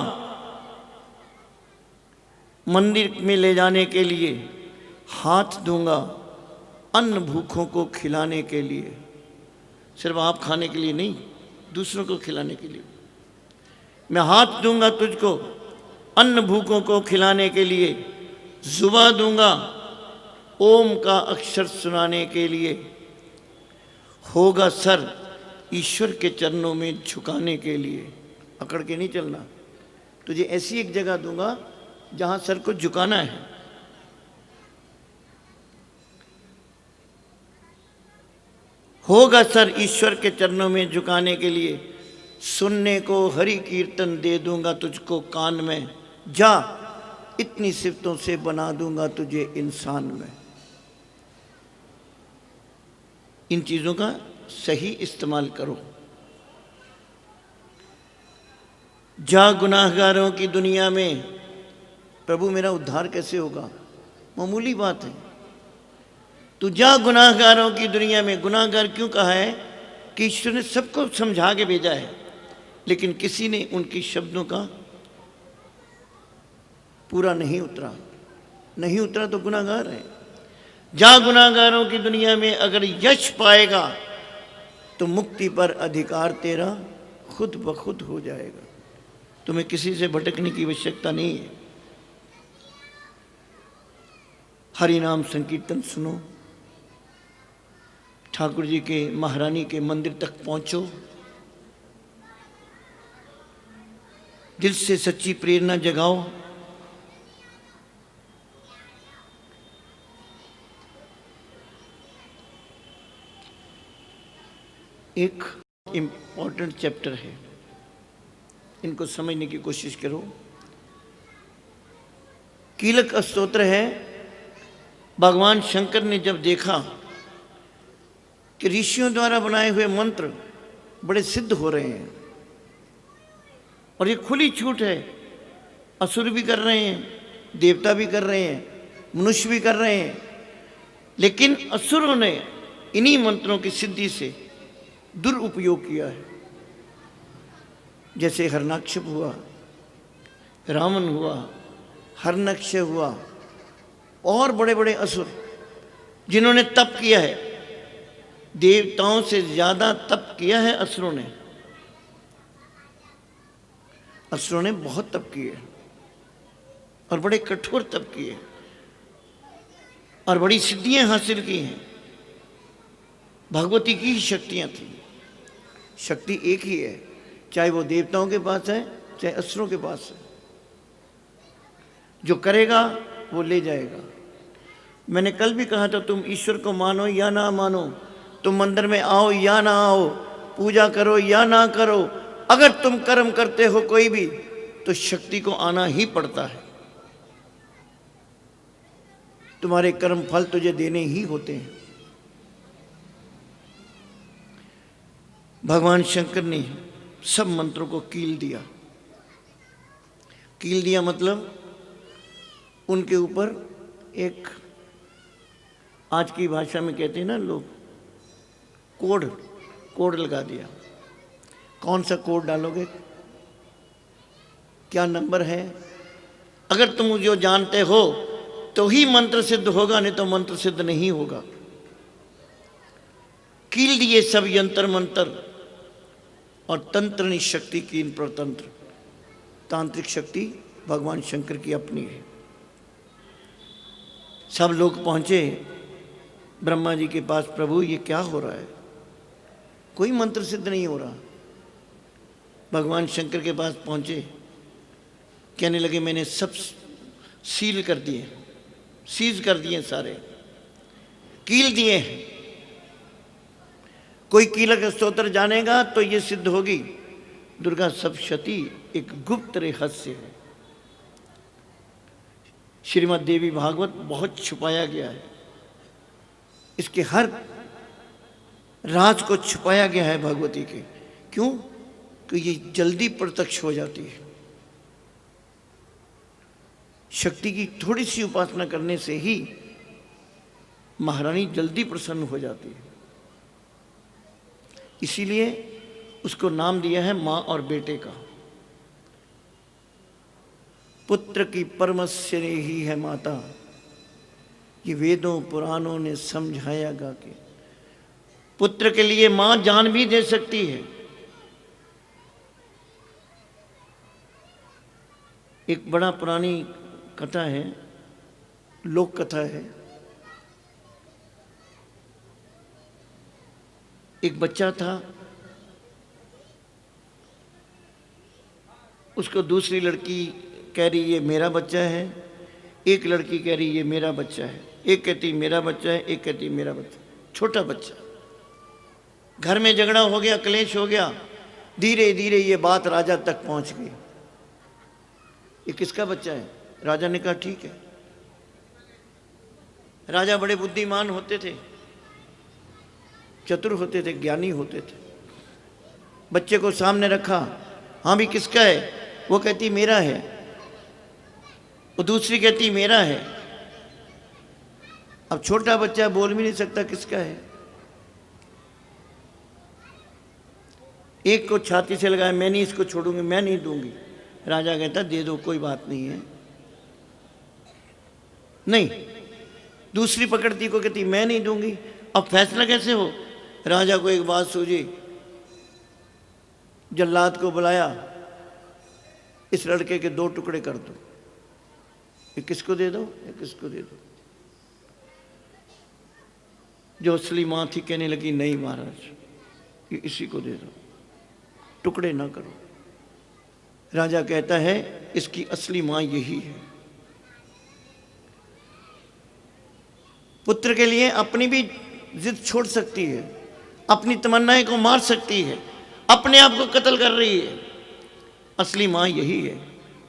मंदिर में ले जाने के लिए, हाथ दूंगा अन्न भूखों को खिलाने के लिए। सिर्फ आप खाने के लिए नहीं, दूसरों को खिलाने के लिए। मैं हाथ दूंगा तुझको अन्न भूखों को खिलाने के लिए, जुबा दूंगा ओम का अक्षर सुनाने के लिए, होगा सर ईश्वर के चरणों में झुकाने के लिए। अकड़ के नहीं चलना, तुझे ऐसी एक जगह दूंगा जहां सर को झुकाना है। होगा सर ईश्वर के चरणों में झुकाने के लिए, सुनने को हरि कीर्तन दे दूंगा तुझको कान में, जा इतनी सिफतों से बना दूंगा तुझे इंसान में। इन चीजों का सही इस्तेमाल करो। जा गुनाहगारों की दुनिया में, प्रभु मेरा उद्धार कैसे होगा? मामूली बात है। तू जा गुनाहगारों की दुनिया में। गुनाहगार क्यों कहा है कि ईश्वर ने सबको समझा के भेजा है, लेकिन किसी ने उनकी शब्दों का पूरा नहीं उतरा तो गुनाहगार है। जा गुनाहगारों की दुनिया में, अगर यश पाएगा तो मुक्ति पर अधिकार तेरा खुद ब खुद हो जाएगा। तुम्हें किसी से भटकने की आवश्यकता नहीं है। हरि नाम संकीर्तन सुनो, ठाकुर जी के महारानी के मंदिर तक पहुंचो, दिल से सच्ची प्रेरणा जगाओ। एक इम्पॉर्टेंट चैप्टर है, इनको समझने की कोशिश करो। कीलक स्तोत्र है। भगवान शंकर ने जब देखा कि ऋषियों द्वारा बनाए हुए मंत्र बड़े सिद्ध हो रहे हैं और ये खुली छूट है, असुर भी कर रहे हैं, देवता भी कर रहे हैं, मनुष्य भी कर रहे हैं, लेकिन असुरों ने इन्हीं मंत्रों की सिद्धि से दुरुपयोग किया है। जैसे हिरण्यकश्यप हुआ, रावण हुआ, हिरण्यक्ष हुआ और बड़े बड़े असुर जिन्होंने तप किया है। देवताओं से ज्यादा तप किया है असुरों ने। असुरों ने बहुत तप किए और बड़े कठोर तप किए और बड़ी सिद्धियां हासिल की हैं। भगवती की ही शक्तियां थी। शक्ति एक ही है, चाहे वो देवताओं के पास है चाहे असुरों के पास है। जो करेगा वो ले जाएगा। मैंने कल भी कहा था, तुम ईश्वर को मानो या ना मानो, तुम मंदिर में आओ या ना आओ, पूजा करो या ना करो, अगर तुम कर्म करते हो कोई भी तो शक्ति को आना ही पड़ता है। तुम्हारे कर्म फल तुझे देने ही होते हैं। भगवान शंकर ने सब मंत्रों को कील दिया। कील दिया मतलब उनके ऊपर एक, आज की भाषा में कहते हैं ना लोग, कोड लगा दिया। कौन सा कोड डालोगे, क्या नंबर है, अगर तुम जो जानते हो तो ही मंत्र सिद्ध होगा, नहीं तो मंत्र सिद्ध नहीं होगा। कील दिए सब यंत्र मंत्र और तंत्र निशक्ति कीन प्रतंत्र। तांत्रिक शक्ति भगवान शंकर की अपनी है। सब लोग पहुंचे ब्रह्मा जी के पास, प्रभु ये क्या हो रहा है, कोई मंत्र सिद्ध नहीं हो रहा। भगवान शंकर के पास पहुंचे, कहने लगे मैंने सब सील कर दिए, सीज कर दिए, सारे कील दिए हैं। कोई कीलक स्तोत्र जानेगा तो ये सिद्ध होगी। दुर्गा सप्तशती एक गुप्त रहस्य है। श्रीमद् देवी भागवत बहुत छुपाया गया है। इसके हर राज को छुपाया गया है भगवती के। क्यों? कि ये जल्दी प्रत्यक्ष हो जाती है। शक्ति की थोड़ी सी उपासना करने से ही महारानी जल्दी प्रसन्न हो जाती है। इसीलिए उसको नाम दिया है माँ और बेटे का। पुत्र की परमस्य ही है माता, ये वेदों पुराणों ने समझाया गा के। पुत्र के लिए माँ जान भी दे सकती है। एक बड़ा पुरानी कथा है, लोक कथा है। एक बच्चा था, उसको दूसरी लड़की कह रही ये मेरा बच्चा है, एक लड़की कह रही ये मेरा बच्चा है। एक कहती मेरा बच्चा है, एक कहती मेरा बच्चा। छोटा बच्चा। घर में झगड़ा हो गया, क्लेश हो गया। धीरे धीरे ये बात राजा तक पहुंच गई। ये किसका बच्चा है? राजा ने कहा ठीक है। राजा बड़े बुद्धिमान होते थे, चतुर होते थे, ज्ञानी होते थे। बच्चे को सामने रखा, हाँ भी किसका है? वो कहती मेरा है, वो दूसरी कहती मेरा है। अब छोटा बच्चा बोल भी नहीं सकता किसका है। एक को छाती से लगाया, मैं नहीं इसको छोड़ूंगी, मैं नहीं दूंगी। राजा कहता दे दो, कोई बात नहीं है। नहीं, दूसरी पकड़ती को कहती मैं नहीं दूंगी। अब फैसला कैसे हो? राजा को एक बात सूझी, जल्लाद को बुलाया, इस लड़के के 2 टुकड़े कर दो, एक किसको दे दो, एक किसको दे दो। जो असली मां थी कहने लगी नहीं महाराज, ये इसी को दे दो, टुकड़े ना करो। राजा कहता है इसकी असली मां यही है। पुत्र के लिए अपनी भी जिद छोड़ सकती है, अपनी तमन्नाएं को मार सकती है, अपने आप को कत्ल कर रही है। असली मां यही है।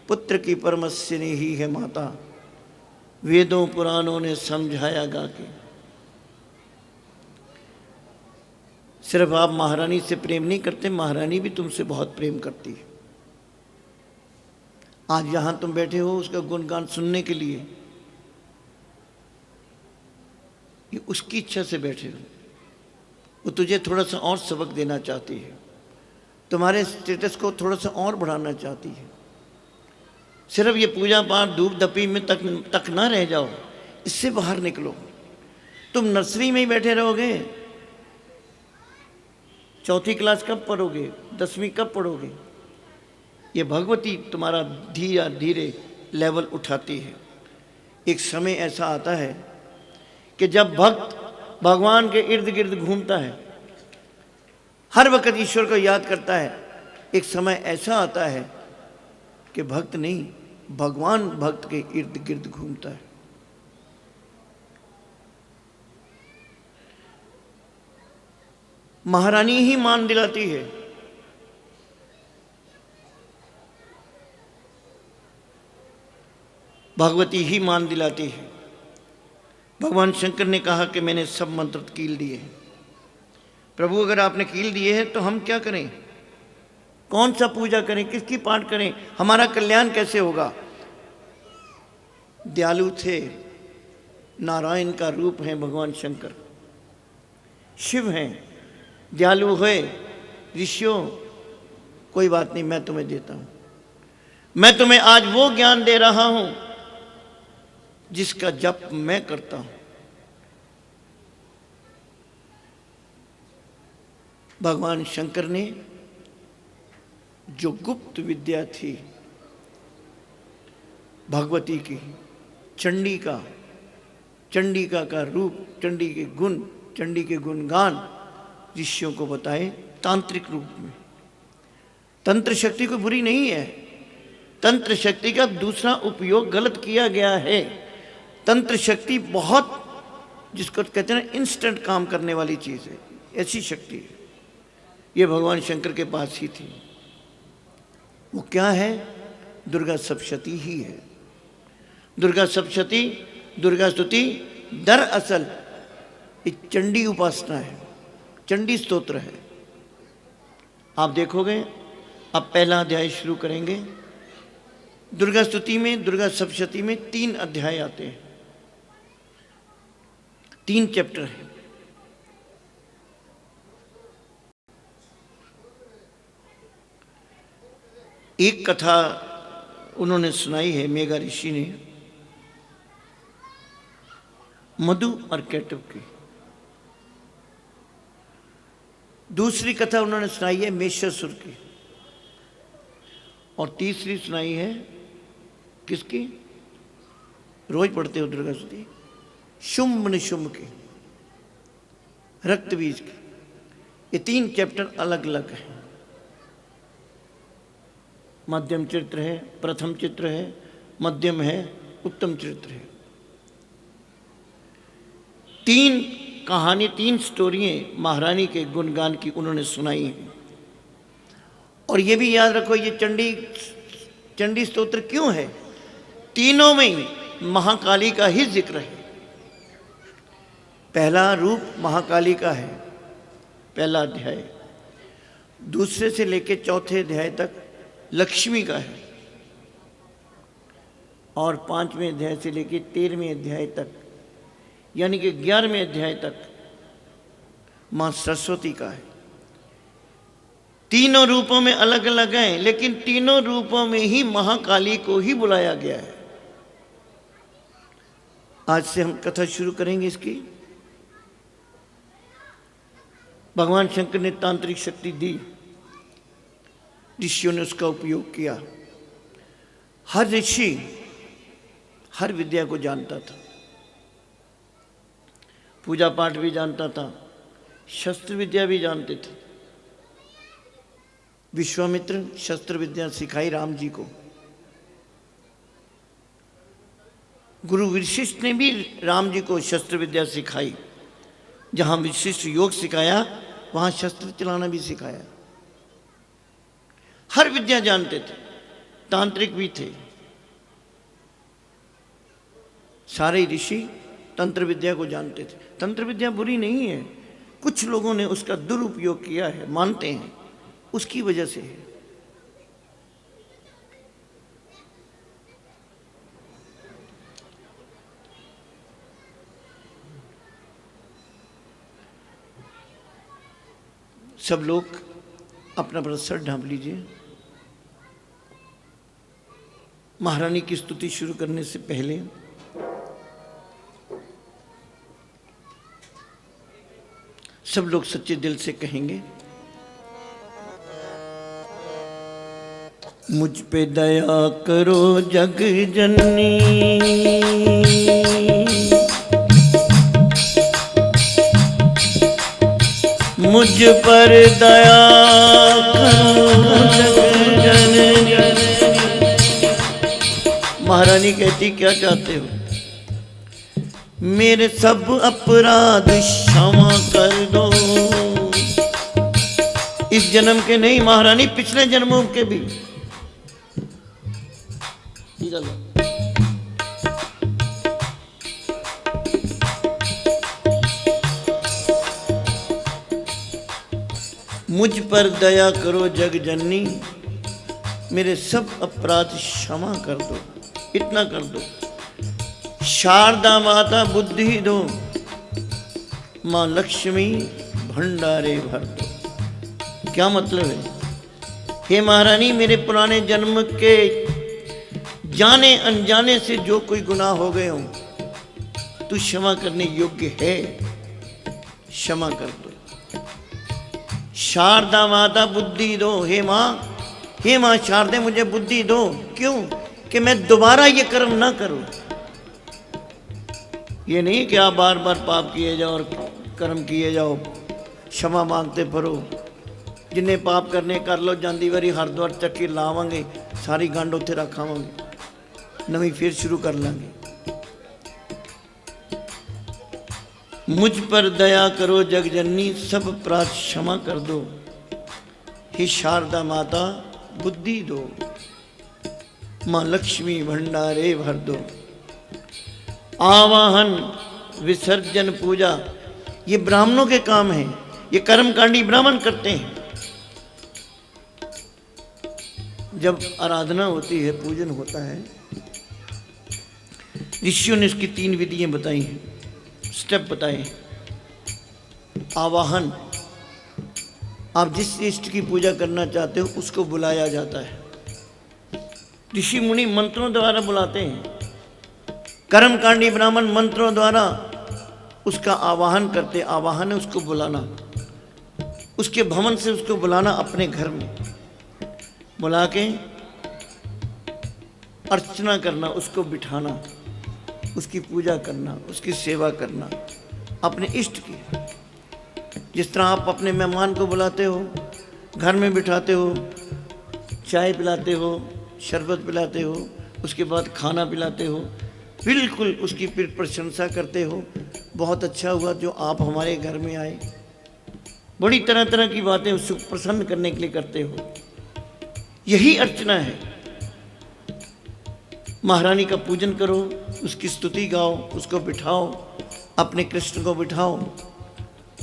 पुत्र की परमस्यनी ही है माता, वेदों पुराणों ने समझाया गा के। सिर्फ आप महारानी से प्रेम नहीं करते, महारानी भी तुमसे बहुत प्रेम करती है। आज यहां तुम बैठे हो उसका गुणगान सुनने के लिए, ये उसकी इच्छा से बैठे हो। वो तुझे थोड़ा सा और सबक देना चाहती है, तुम्हारे स्टेटस को थोड़ा सा और बढ़ाना चाहती है। सिर्फ ये पूजा पाठ धूप धपी में तक ना रह जाओ, इससे बाहर निकलो। तुम नर्सरी में ही बैठे रहोगे, 4th क्लास कब पढ़ोगे, 10वीं कब पढ़ोगे? ये भगवती तुम्हारा धीरे धीरे लेवल उठाती है। एक समय ऐसा आता है कि जब भक्त भगवान के इर्द गिर्द घूमता है, हर वक्त ईश्वर को याद करता है। एक समय ऐसा आता है कि भक्त नहीं, भगवान भक्त के इर्द गिर्द घूमता है। महारानी ही मान दिलाती है। भगवती ही मान दिलाती है। भगवान शंकर ने कहा कि मैंने सब मंत्र कील दिए हैं। प्रभु अगर आपने कील दिए हैं तो हम क्या करें? कौन सा पूजा करें, किसकी पाठ करें, हमारा कल्याण कैसे होगा? दयालु थे, नारायण का रूप है भगवान शंकर, शिव हैं, दयालु है। ऋषियों कोई बात नहीं, मैं तुम्हें देता हूं। मैं तुम्हें आज वो ज्ञान दे रहा हूं जिसका जप मैं करता हूं। भगवान शंकर ने जो गुप्त विद्या थी भगवती की, चंडिका का रूप, चंडी के गुण, चंडी के गुणगान ऋषियों को बताए तांत्रिक रूप में। तंत्र शक्ति कोई बुरी नहीं है, तंत्र शक्ति का दूसरा उपयोग गलत किया गया है। तंत्र शक्ति बहुत, जिसको कहते हैं इंस्टेंट काम करने वाली चीज़ है, ऐसी शक्ति है। ये भगवान शंकर के पास ही थी। वो क्या है? दुर्गा सप्तशती ही है। दुर्गा सप्तशती, दुर्गा स्तुति दरअसल एक चंडी उपासना है, चंडी स्तोत्र है। आप देखोगे, आप पहला अध्याय शुरू करेंगे। दुर्गा स्तुति में, दुर्गा सप्तशती में 3 अध्याय आते हैं, 3 चैप्टर हैं। एक कथा उन्होंने सुनाई है, मेघा ऋषि ने, मधु और कैटव की। दूसरी कथा उन्होंने सुनाई है मेषासुर की, और तीसरी सुनाई है किसकी? रोज पढ़ते हो दुर्गा स्तुति, शुंभ निशुंभ की, रक्त बीज की। ये 3 चैप्टर अलग अलग हैं। मध्यम चरित्र है, प्रथम चित्र है, मध्यम है, उत्तम चरित्र है। 3 कहानी, 3 स्टोरियाँ महारानी के गुणगान की उन्होंने सुनाई हैं। और ये भी याद रखो, ये चंडी स्तोत्र क्यों है? तीनों में महाकाली का ही जिक्र है। पहला रूप महाकाली का है, पहला अध्याय। दूसरे से लेकर 4थे अध्याय तक लक्ष्मी का है, और 5वें अध्याय से लेकर 13वें अध्याय तक यानी कि 11वें अध्याय तक मां सरस्वती का है। तीनों रूपों में अलग अलग हैं, लेकिन तीनों रूपों में ही महाकाली को ही बुलाया गया है। आज से हम कथा शुरू करेंगे इसकी। भगवान शंकर ने तांत्रिक शक्ति दी, ऋषियों ने उसका उपयोग किया। हर ऋषि हर विद्या को जानता था, पूजा पाठ भी जानता था, शस्त्र विद्या भी जानते थे। विश्वामित्र शस्त्र विद्या सिखाई राम जी को। गुरु वशिष्ठ ने भी राम जी को शस्त्र विद्या सिखाई। जहां विशिष्ट योग सिखाया वहां शस्त्र चलाना भी सिखाया। हर विद्या जानते थे, तांत्रिक भी थे। सारे ऋषि तंत्र विद्या को जानते थे। तंत्र विद्या बुरी नहीं है, कुछ लोगों ने उसका दुरुपयोग किया है, मानते हैं, उसकी वजह से है। सब लोग अपना अपना सर ढांप लीजिए। महारानी की स्तुति शुरू करने से पहले सब लोग सच्चे दिल से कहेंगे, मुझ पे दया करो जग जननी, मुझ पर दया करो जग जननी। महारानी कहती, क्या चाहते हो? मेरे सब अपराध क्षमा कर दो। इस जन्म के नहीं महारानी, पिछले जन्मों के भी। मुझ पर दया करो जग जननी, मेरे सब अपराध क्षमा कर दो। इतना कर दो, शारदा माता बुद्धि दो, मां लक्ष्मी भंडारे भर दो। क्या मतलब है? हे महारानी, मेरे पुराने जन्म के जाने अनजाने से जो कोई गुनाह हो गए हो, तू क्षमा करने योग्य है, क्षमा कर दो। शारदा माता बुद्धि दो, हे मां शारदे मुझे बुद्धि दो। क्यों? कि मैं दोबारा ये कर्म ना करूं। ये नहीं कि आप बार बार पाप किए जाओ और कर्म किए जाओ, क्षमा मांगते फिरो। जिन्हें पाप करने कर लो, जांदी वारी हरिद्वार चक्की लावांगे, सारी गंढ उत्थे रखावांगे, नवी फिर शुरू कर लांगे। मुझ पर दया करो जग जननी, सब अपराध क्षमा कर दो। हे शारदा माता बुद्धि दो, मां लक्ष्मी भंडारे भर दो। आवाहन, विसर्जन, पूजा, ये ब्राह्मणों के काम हैं। ये कर्मकांडी ब्राह्मण करते हैं। जब आराधना होती है, पूजन होता है, ऋषियों ने इसकी 3 विधियां बताई हैं, स्टेप बताए हैं। आवाहन, आप जिस इष्ट की पूजा करना चाहते हो उसको बुलाया जाता है। ऋषि मुनि मंत्रों द्वारा बुलाते हैं। कर्मकांडी ब्राह्मण मंत्रों द्वारा उसका आवाहन करते। आवाहन है उसको बुलाना, उसके भवन से उसको बुलाना अपने घर में, बुला के अर्चना करना, उसको बिठाना, उसकी पूजा करना, उसकी सेवा करना, अपने इष्ट की। जिस तरह आप अपने मेहमान को बुलाते हो, घर में बिठाते हो, चाय पिलाते हो, शरबत पिलाते हो, उसके बाद खाना पिलाते हो, बिल्कुल उसकी फिर प्रशंसा करते हो, बहुत अच्छा हुआ जो आप हमारे घर में आए। बड़ी तरह तरह की बातें उसको प्रसन्न करने के लिए करते हो। यही अर्चना है। महारानी का पूजन करो, उसकी स्तुति गाओ, उसको बिठाओ, अपने कृष्ण को बिठाओ।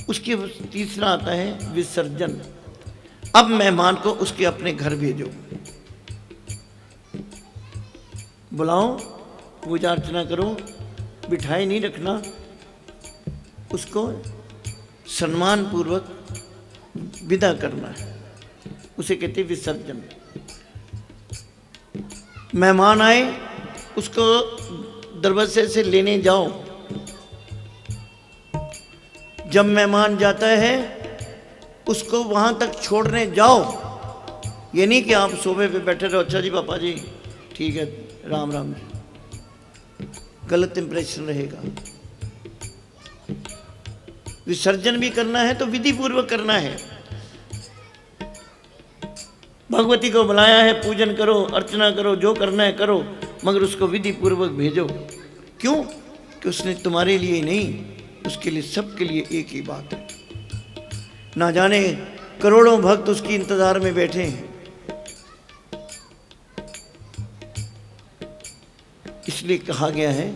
उसके तीसरा आता है विसर्जन। अब मेहमान को उसके अपने घर भेजो, बुलाओ, पूजा अर्चना करो, बिठाए नहीं रखना, उसको सम्मान पूर्वक विदा करना है, उसे कहते हैं विसर्जन। मेहमान आए उसको दरवाजे से लेने जाओ, जब मेहमान जाता है उसको वहां तक छोड़ने जाओ। ये नहीं कि आप सोफे पे बैठे रहो, अच्छा जी पापा जी ठीक है राम राम जी, गलत इंप्रेशन रहेगा। विसर्जन भी करना है तो विधि पूर्वक करना है। भगवती को बुलाया है, पूजन करो, अर्चना करो, जो करना है करो, मगर उसको विधि पूर्वक भेजो। क्यों? कि उसने तुम्हारे लिए नहीं, उसके लिए, सबके लिए एक ही बात है। ना जाने करोड़ों भक्त उसकी इंतजार में बैठे हैं। इसलिए कहा गया है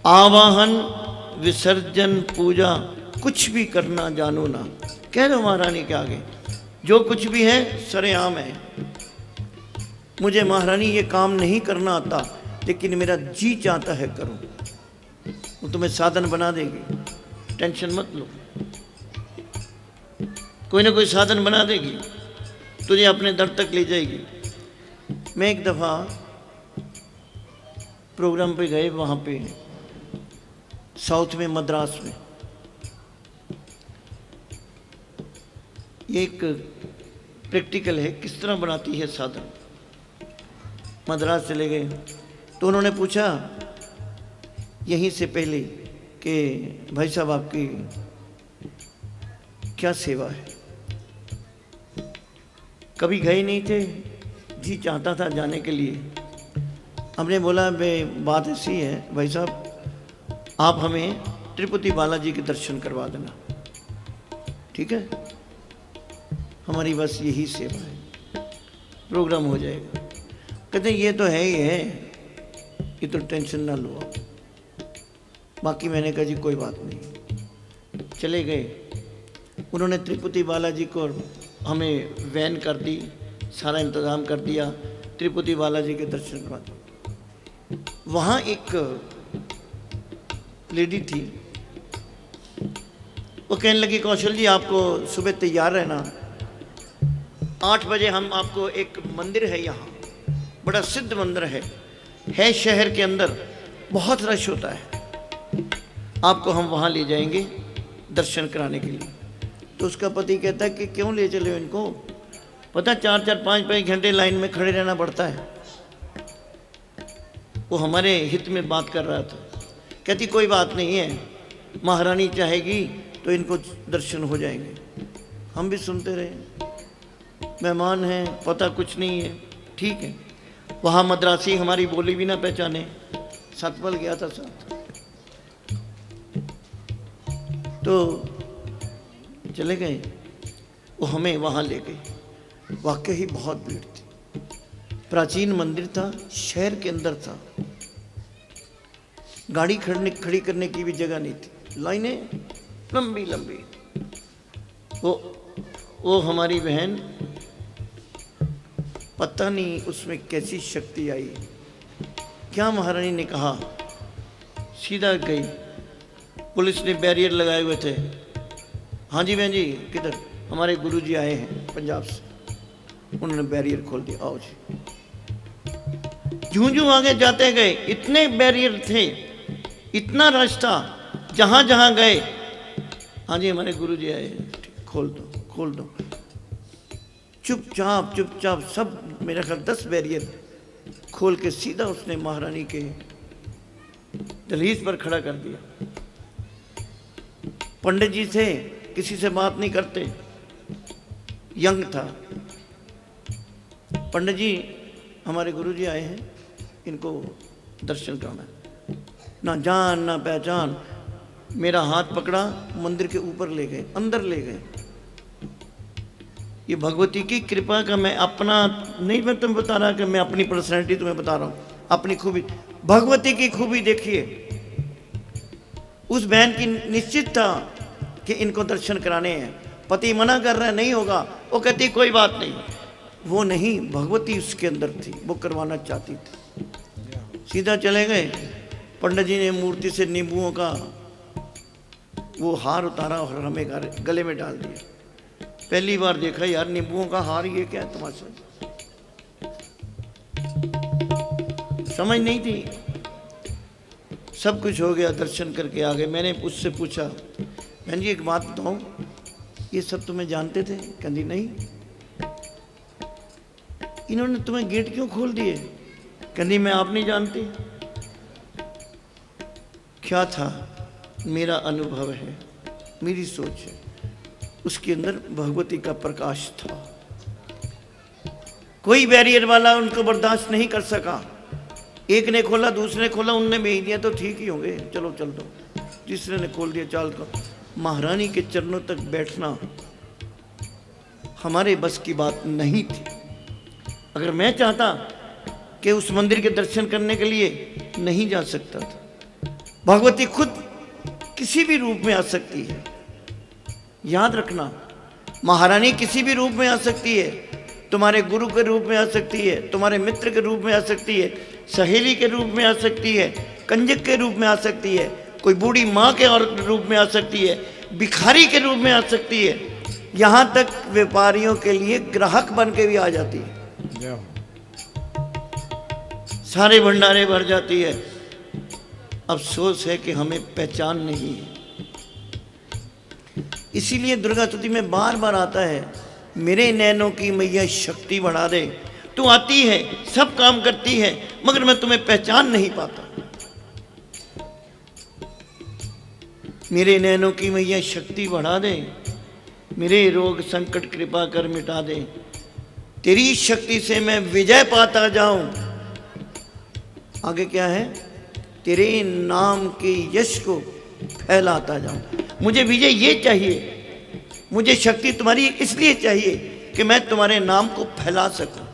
आवाहन, विसर्जन, पूजा कुछ भी करना जानो ना। कह दो महारानी के आगे जो कुछ भी है सरेआम है। मुझे महारानी ये काम नहीं करना आता, लेकिन मेरा जी चाहता है करूं। वो तुम्हें साधन बना देगी, टेंशन मत लो। कोई ना कोई साधन बना देगी, तुझे अपने दर तक ले जाएगी। मैं एक दफ़ा प्रोग्राम पे गए, वहाँ पे साउथ में, मद्रास में। ये एक प्रैक्टिकल है किस तरह बनाती है साधन। मद्रास चले गए तो उन्होंने पूछा यहीं से पहले कि भाई साहब आपकी क्या सेवा है। कभी गए नहीं थे, जी चाहता था जाने के लिए। हमने बोला बात ऐसी है भाई साहब, आप हमें तिरुपति बालाजी के दर्शन करवा देना, ठीक है? हमारी बस यही सेवा है, प्रोग्राम हो जाएगा। कहते ये तो है ही है, ये तो टेंशन ना लो आप। बाकी मैंने कहा जी कोई बात नहीं। चले गए। उन्होंने तिरुपति बालाजी को हमें वैन कर दी, सारा इंतज़ाम कर दिया, तिरुपति बालाजी के दर्शन करवा दिए। वहाँ एक लेडी थी, वो कहने लगी कौशल जी आपको सुबह तैयार रहना, 8 बजे हम आपको, एक मंदिर है यहाँ, बड़ा सिद्ध मंदिर है शहर के अंदर, बहुत रश होता है, आपको हम वहाँ ले जाएंगे दर्शन कराने के लिए। तो उसका पति कहता है कि क्यों ले चले हो इनको, पता 4-4, 5-5 घंटे लाइन में खड़े रहना पड़ता है। वो हमारे हित में बात कर रहा था। कहती कोई बात नहीं है, महारानी चाहेगी तो इनको दर्शन हो जाएंगे। हम भी सुनते रहे, मेहमान हैं, पता कुछ नहीं है, ठीक है। वहाँ मद्रासी हमारी बोली भी ना पहचाने, सतपल गया था साथ। तो चले गए, वो हमें वहाँ ले गए। वाकई बहुत भीड़ थी, प्राचीन मंदिर था, शहर के अंदर था, गाड़ी खड़ी करने की भी जगह नहीं थी, लाइनें लंबी लंबी। वो हमारी बहन, पता नहीं उसमें कैसी शक्ति आई, क्या महारानी ने कहा, सीधा गई। पुलिस ने बैरियर लगाए हुए थे। हाँ जी बहन जी किधर? हमारे गुरुजी आए हैं पंजाब से। उन्होंने बैरियर खोल दिया, आओ जी। जूं जूं आगे जाते गए, इतने बैरियर थे, इतना रश था, जहां जहां गए, हाँ जी हमारे गुरुजी आए हैं, खोल दो खोल दो। चुपचाप चुपचाप सब, मेरा ख्याल 10 बैरियर खोल के सीधा उसने महारानी के दहलीज पर खड़ा कर दिया। पंडित जी थे, किसी से बात नहीं करते, यंग था। पंडित जी हमारे गुरुजी आए हैं, इनको दर्शन करना है। ना जान ना पहचान, मेरा हाथ पकड़ा, मंदिर के ऊपर ले गए, अंदर ले गए। ये भगवती की कृपा का, मैं अपना नहीं, मैं तुम्हें बता रहा कि मैं अपनी पर्सनैलिटी तुम्हें बता रहा हूँ, अपनी खूबी। भगवती की खूबी देखिए। उस बहन की निश्चित था कि इनको दर्शन कराने हैं, पति मना कर रहा है नहीं होगा, वो कहती कोई बात नहीं। वो नहीं, भगवती उसके अंदर थी, वो करवाना चाहती थी। सीधा चले गए। पंडित जी ने मूर्ति से नींबुओं का वो हार उतारा और हमें गले में डाल दिया। पहली बार देखा यार नींबुओं का हार, ये क्या है तमाशा, समझ नहीं थी। सब कुछ हो गया, दर्शन करके आ गए। मैंने उससे पूछा, बहन जी एक बात बताओ, ये सब तुम्हें जानते थे? कहती नहीं। इन्होंने तुम्हें गेट क्यों खोल दिए? कहती मैं आप नहीं जानती। क्या था? मेरा अनुभव है, मेरी सोच है, उसके अंदर भगवती का प्रकाश था। कोई बैरियर वाला उनको बर्दाश्त नहीं कर सका। एक ने खोला, दूसरे ने खोला, उनने भेज दिया तो ठीक ही होंगे, चलो चल दो। तीसरे ने खोल दिया, चाल को। महारानी के चरणों तक बैठना हमारे बस की बात नहीं थी। अगर मैं चाहता कि उस मंदिर के दर्शन करने के लिए नहीं जा सकता था। भगवती खुद किसी भी रूप में आ सकती है, याद रखना। महारानी किसी भी रूप में आ सकती है, तुम्हारे गुरु के रूप में आ सकती है, तुम्हारे मित्र के रूप में आ सकती है, सहेली के रूप में आ सकती है, कंजक के रूप में आ सकती है, कोई बूढ़ी माँ के और रूप में आ सकती है, भिखारी के रूप में आ सकती है, यहाँ तक व्यापारियों के लिए ग्राहक बन के भी आ जाती है। सारे भंडारे भर जाती है। अफसोस है कि हमें पहचान नहीं है। इसीलिए दुर्गा स्तुति में बार बार आता है, मेरे नैनों की मैया शक्ति बढ़ा दे। तू आती है, सब काम करती है, मगर मैं तुम्हें पहचान नहीं पाता। मेरे नैनों की मैया शक्ति बढ़ा दे, मेरे रोग संकट कृपा कर मिटा दे। तेरी शक्ति से मैं विजय पाता जाऊं। आगे क्या है? तेरे नाम के यश को फैलाता जाऊं। मुझे विजय ये चाहिए, मुझे शक्ति तुम्हारी इसलिए चाहिए कि मैं तुम्हारे नाम को फैला सकूं।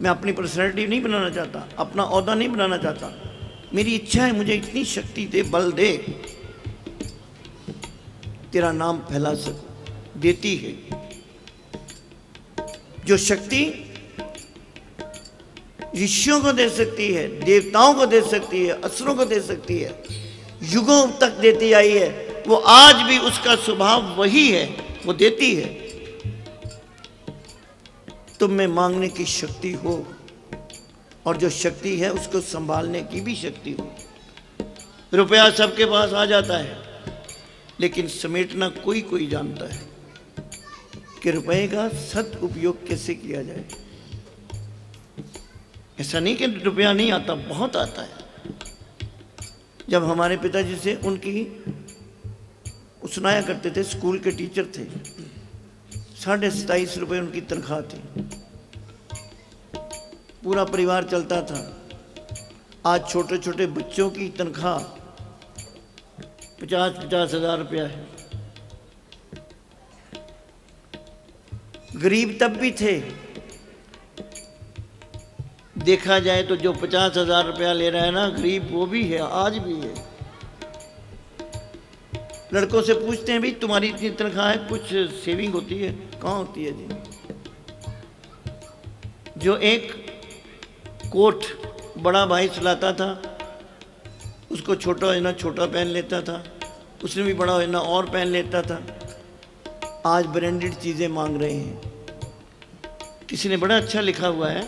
मैं अपनी पर्सनैलिटी नहीं बनाना चाहता, अपना औहदा नहीं बनाना चाहता। मेरी इच्छा है मुझे इतनी शक्ति दे, बल दे, तेरा नाम फैला सकूं। देती है जो शक्ति ऋषियों को दे सकती है, देवताओं को दे सकती है, असुरों को दे सकती है, युगों तक देती आई है, वो आज भी उसका स्वभाव वही है, वो देती है। तुम में मांगने की शक्ति हो, और जो शक्ति है उसको संभालने की भी शक्ति हो। रुपया सबके पास आ जाता है, लेकिन समेटना कोई कोई जानता है कि रुपए का सदुपयोग कैसे किया जाए। ऐसा नहीं कि रुपया नहीं आता, बहुत आता है। जब हमारे पिताजी से उनकी सुनाया करते थे, स्कूल के टीचर थे, 27.5 रुपये उनकी तनख्वाह थी, पूरा परिवार चलता था। आज छोटे छोटे बच्चों की तनख्वाह 50-50 हज़ार रुपया है। गरीब तब भी थे, देखा जाए तो जो 50,000 रुपया ले रहा है ना, गरीब वो भी है, आज भी है। लड़कों से पूछते हैं, भाई तुम्हारी इतनी तनख्वाह है, कुछ सेविंग होती है? कहाँ होती है जी? जो एक कोट बड़ा भाई सिलाता था, उसको छोटा है ना छोटा पहन लेता था, उसने भी बड़ा है ना और पहन लेता था। आज ब्रांडेड चीज़ें मांग रहे हैं। किसी ने बड़ा अच्छा लिखा हुआ है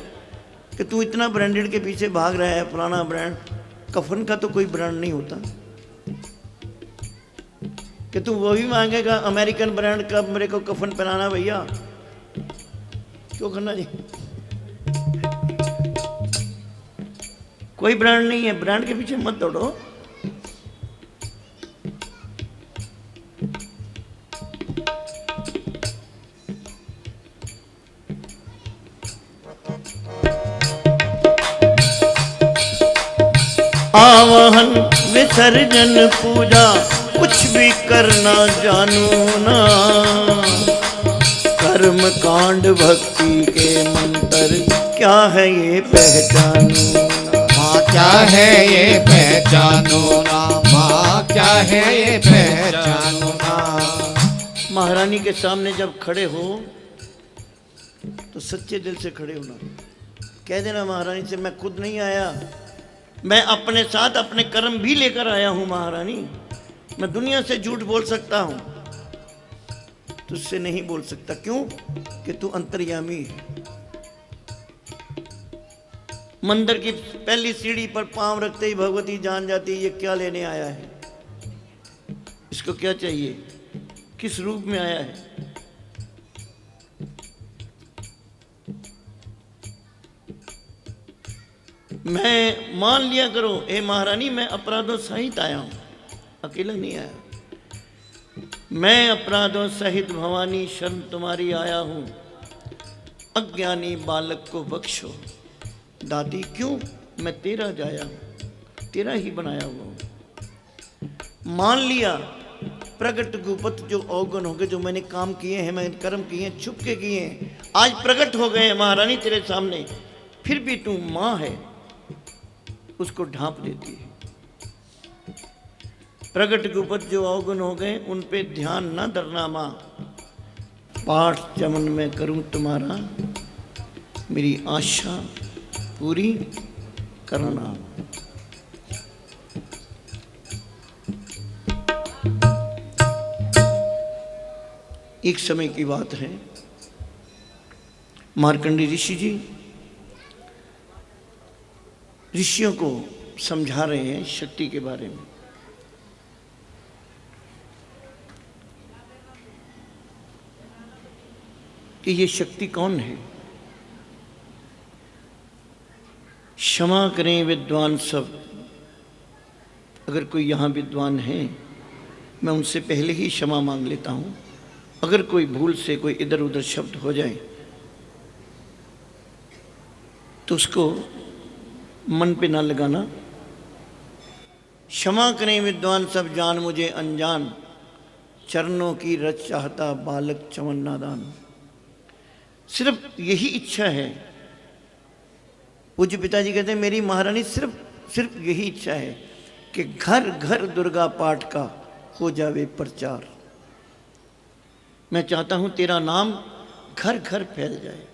कि तू इतना ब्रांडेड के पीछे भाग रहा है, फलाना ब्रांड। कफन का तो कोई ब्रांड नहीं होता कि तू वो भी मांगेगा अमेरिकन ब्रांड का मेरे को कफन पहनाना। भैया क्यों करना जी? कोई ब्रांड नहीं है, ब्रांड के पीछे मत दौड़ो। आवाहन विसर्जन पूजा कुछ भी करना जानू ना, कर्म कांड भक्ति के मंत्र क्या है ये पहचानू ना। माँ क्या है ये पहचानो ना, माँ क्या है ये पहचानो ना। महारानी के सामने जब खड़े हो तो सच्चे दिल से खड़े होना। कह देना महारानी से, मैं खुद नहीं आया, मैं अपने साथ अपने कर्म भी लेकर आया हूं महारानी। मैं दुनिया से झूठ बोल सकता हूं, तुझसे नहीं बोल सकता। क्यों? कि तू अंतर्यामी है। मंदिर की पहली सीढ़ी पर पांव रखते ही भगवती जान जाती है ये क्या लेने आया है, इसको क्या चाहिए, किस रूप में आया है। मैं मान लिया करो ए महारानी, मैं अपराधों सहित आया हूं, अकेला नहीं आया। मैं अपराधों सहित भवानी शरण तुम्हारी आया हूं। अज्ञानी बालक को बख्शो दाती। क्यों? मैं तेरा जाया हूं, तेरा ही बनाया हुआ हूं। मान लिया प्रगट गुपत जो अवगुण हो गए, जो मैंने काम किए हैं, मैंने कर्म किए हैं, छुप के किए हैं, आज प्रकट हो गए हैं महारानी तेरे सामने। फिर भी तू मां है, उसको ढांप देती है। प्रगट गुपत जो अवगुण हो गए उन पे ध्यान न धरना मां। पाठ चमन में करूं तुम्हारा, मेरी आशा पूरी करना। एक समय की बात है, मार्कंडी ऋषि जी ऋषियों को समझा रहे हैं शक्ति के बारे में। कि ये शक्ति कौन है। क्षमा करें विद्वान सब, अगर कोई यहाँ विद्वान है मैं उनसे पहले ही क्षमा मांग लेता हूँ। अगर कोई भूल से कोई इधर उधर शब्द हो जाए तो उसको मन पे ना लगाना। क्षमा करें विद्वान सब, जान मुझे अनजान, चरणों की रच चाहता बालक चमन नादान। सिर्फ यही इच्छा है। पूज्य पिताजी कहते हैं मेरी महारानी सिर्फ यही इच्छा है कि घर घर दुर्गा पाठ का हो जावे प्रचार। मैं चाहता हूं तेरा नाम घर घर फैल जाए।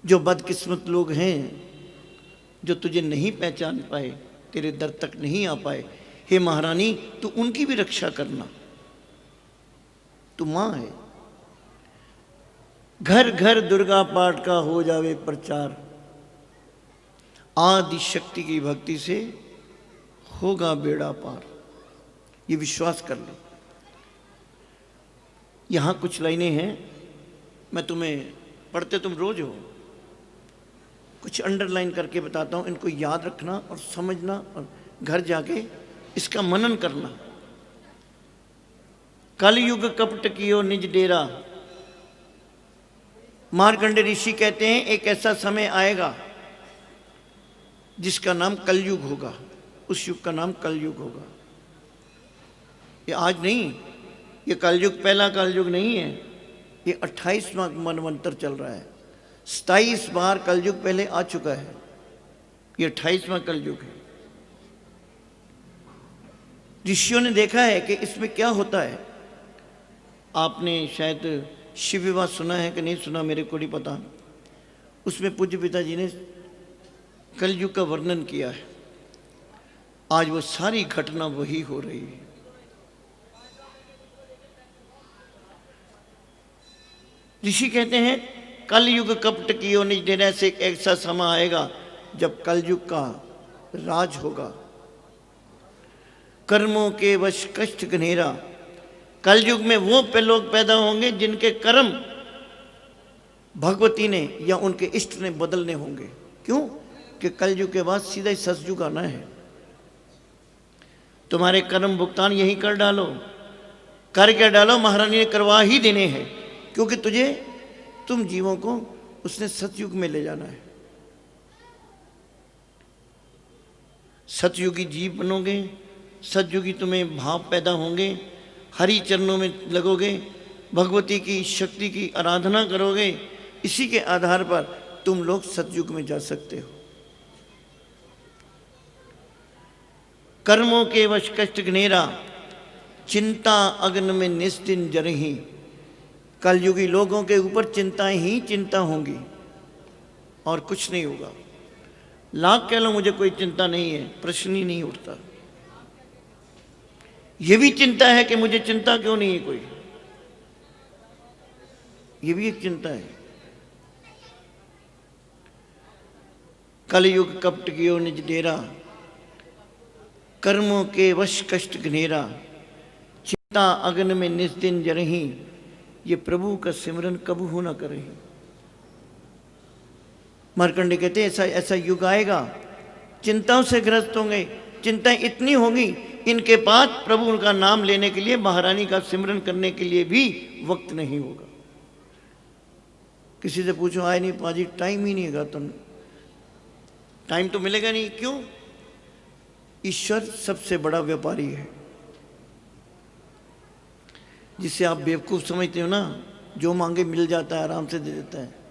जो बदकिस्मत लोग हैं जो तुझे नहीं पहचान पाए, तेरे दर तक नहीं आ पाए, हे महारानी तू उनकी भी रक्षा करना। तू मां है। घर घर दुर्गा पाठ का हो जावे प्रचार। आदि शक्ति की भक्ति से होगा बेड़ा पार। ये विश्वास कर ले। यहां कुछ लाइनें हैं, मैं तुम्हें पढ़ते तुम रोज हो, कुछ अंडरलाइन करके बताता हूं। इनको याद रखना और समझना और घर जाके इसका मनन करना। कलयुग कपट कियो निज डेरा। मार्कंडे ऋषि कहते हैं एक ऐसा समय आएगा जिसका नाम कलयुग होगा। उस युग का नाम कलयुग होगा। ये आज नहीं, ये कलयुग पहला कलयुग नहीं है। ये 28वां मनवंतर चल रहा है। 27 बार कलयुग पहले आ चुका है। ये 28वां कलयुग है। ऋषियों ने देखा है कि इसमें क्या होता है। आपने शायद शिव विवाह सुना है कि नहीं सुना, मेरे को नहीं पता। उसमें पूज्य पिताजी ने कलयुग का वर्णन किया है। आज वो सारी घटना वही हो रही है। ऋषि कहते हैं कलयुग कपट कियो निज डेरा। से एक ऐसा समय आएगा जब कलयुग का राज होगा। कर्मों के वश कष्ट घनेरा। कलयुग में वो लोग पैदा होंगे जिनके कर्म भगवती ने या उनके इष्ट ने बदलने होंगे। क्यों? कि कलयुग के बाद सीधा ही सतयुग आना है। तुम्हारे कर्म भुगतान यही कर डालो, करके डालो। महारानी ने करवा ही देने हैं, क्योंकि तुम जीवों को उसने सतयुग में ले जाना है। सतयुगी जीव बनोगे, सतयुगी तुम्हें भाव पैदा होंगे, हरि चरणों में लगोगे, भगवती की शक्ति की आराधना करोगे। इसी के आधार पर तुम लोग सतयुग में जा सकते हो। कर्मों के वश कष्ट घनेरा, चिंता अग्न में निस्दिन जरही। कलयुगी लोगों के ऊपर चिंताएं ही चिंता होंगी और कुछ नहीं होगा। लाख कह लो मुझे कोई चिंता नहीं है, प्रश्न ही नहीं उठता। ये भी चिंता है कि मुझे चिंता क्यों नहीं है कोई, ये भी एक चिंता है। कलयुग कपट कियो निज डेरा, कर्मों के वश कष्ट घनेरा, चिंता अग्न में निज दिन जरही, ये प्रभु का सिमरन कबू हो न करही। मार्कंडे कहते हैं ऐसा ऐसा युग आएगा, चिंताओं से ग्रस्त होंगे, चिंताएं इतनी होंगी इनके पास प्रभु का नाम लेने के लिए, महारानी का सिमरन करने के लिए भी वक्त नहीं होगा। किसी से पूछो, आए नहीं पाजी, टाइम ही नहीं होगा। तो टाइम तो मिलेगा नहीं, क्यों? ईश्वर सबसे बड़ा व्यापारी है। जिसे आप बेवकूफ समझते हो ना, जो मांगे मिल जाता है, आराम से दे देता है,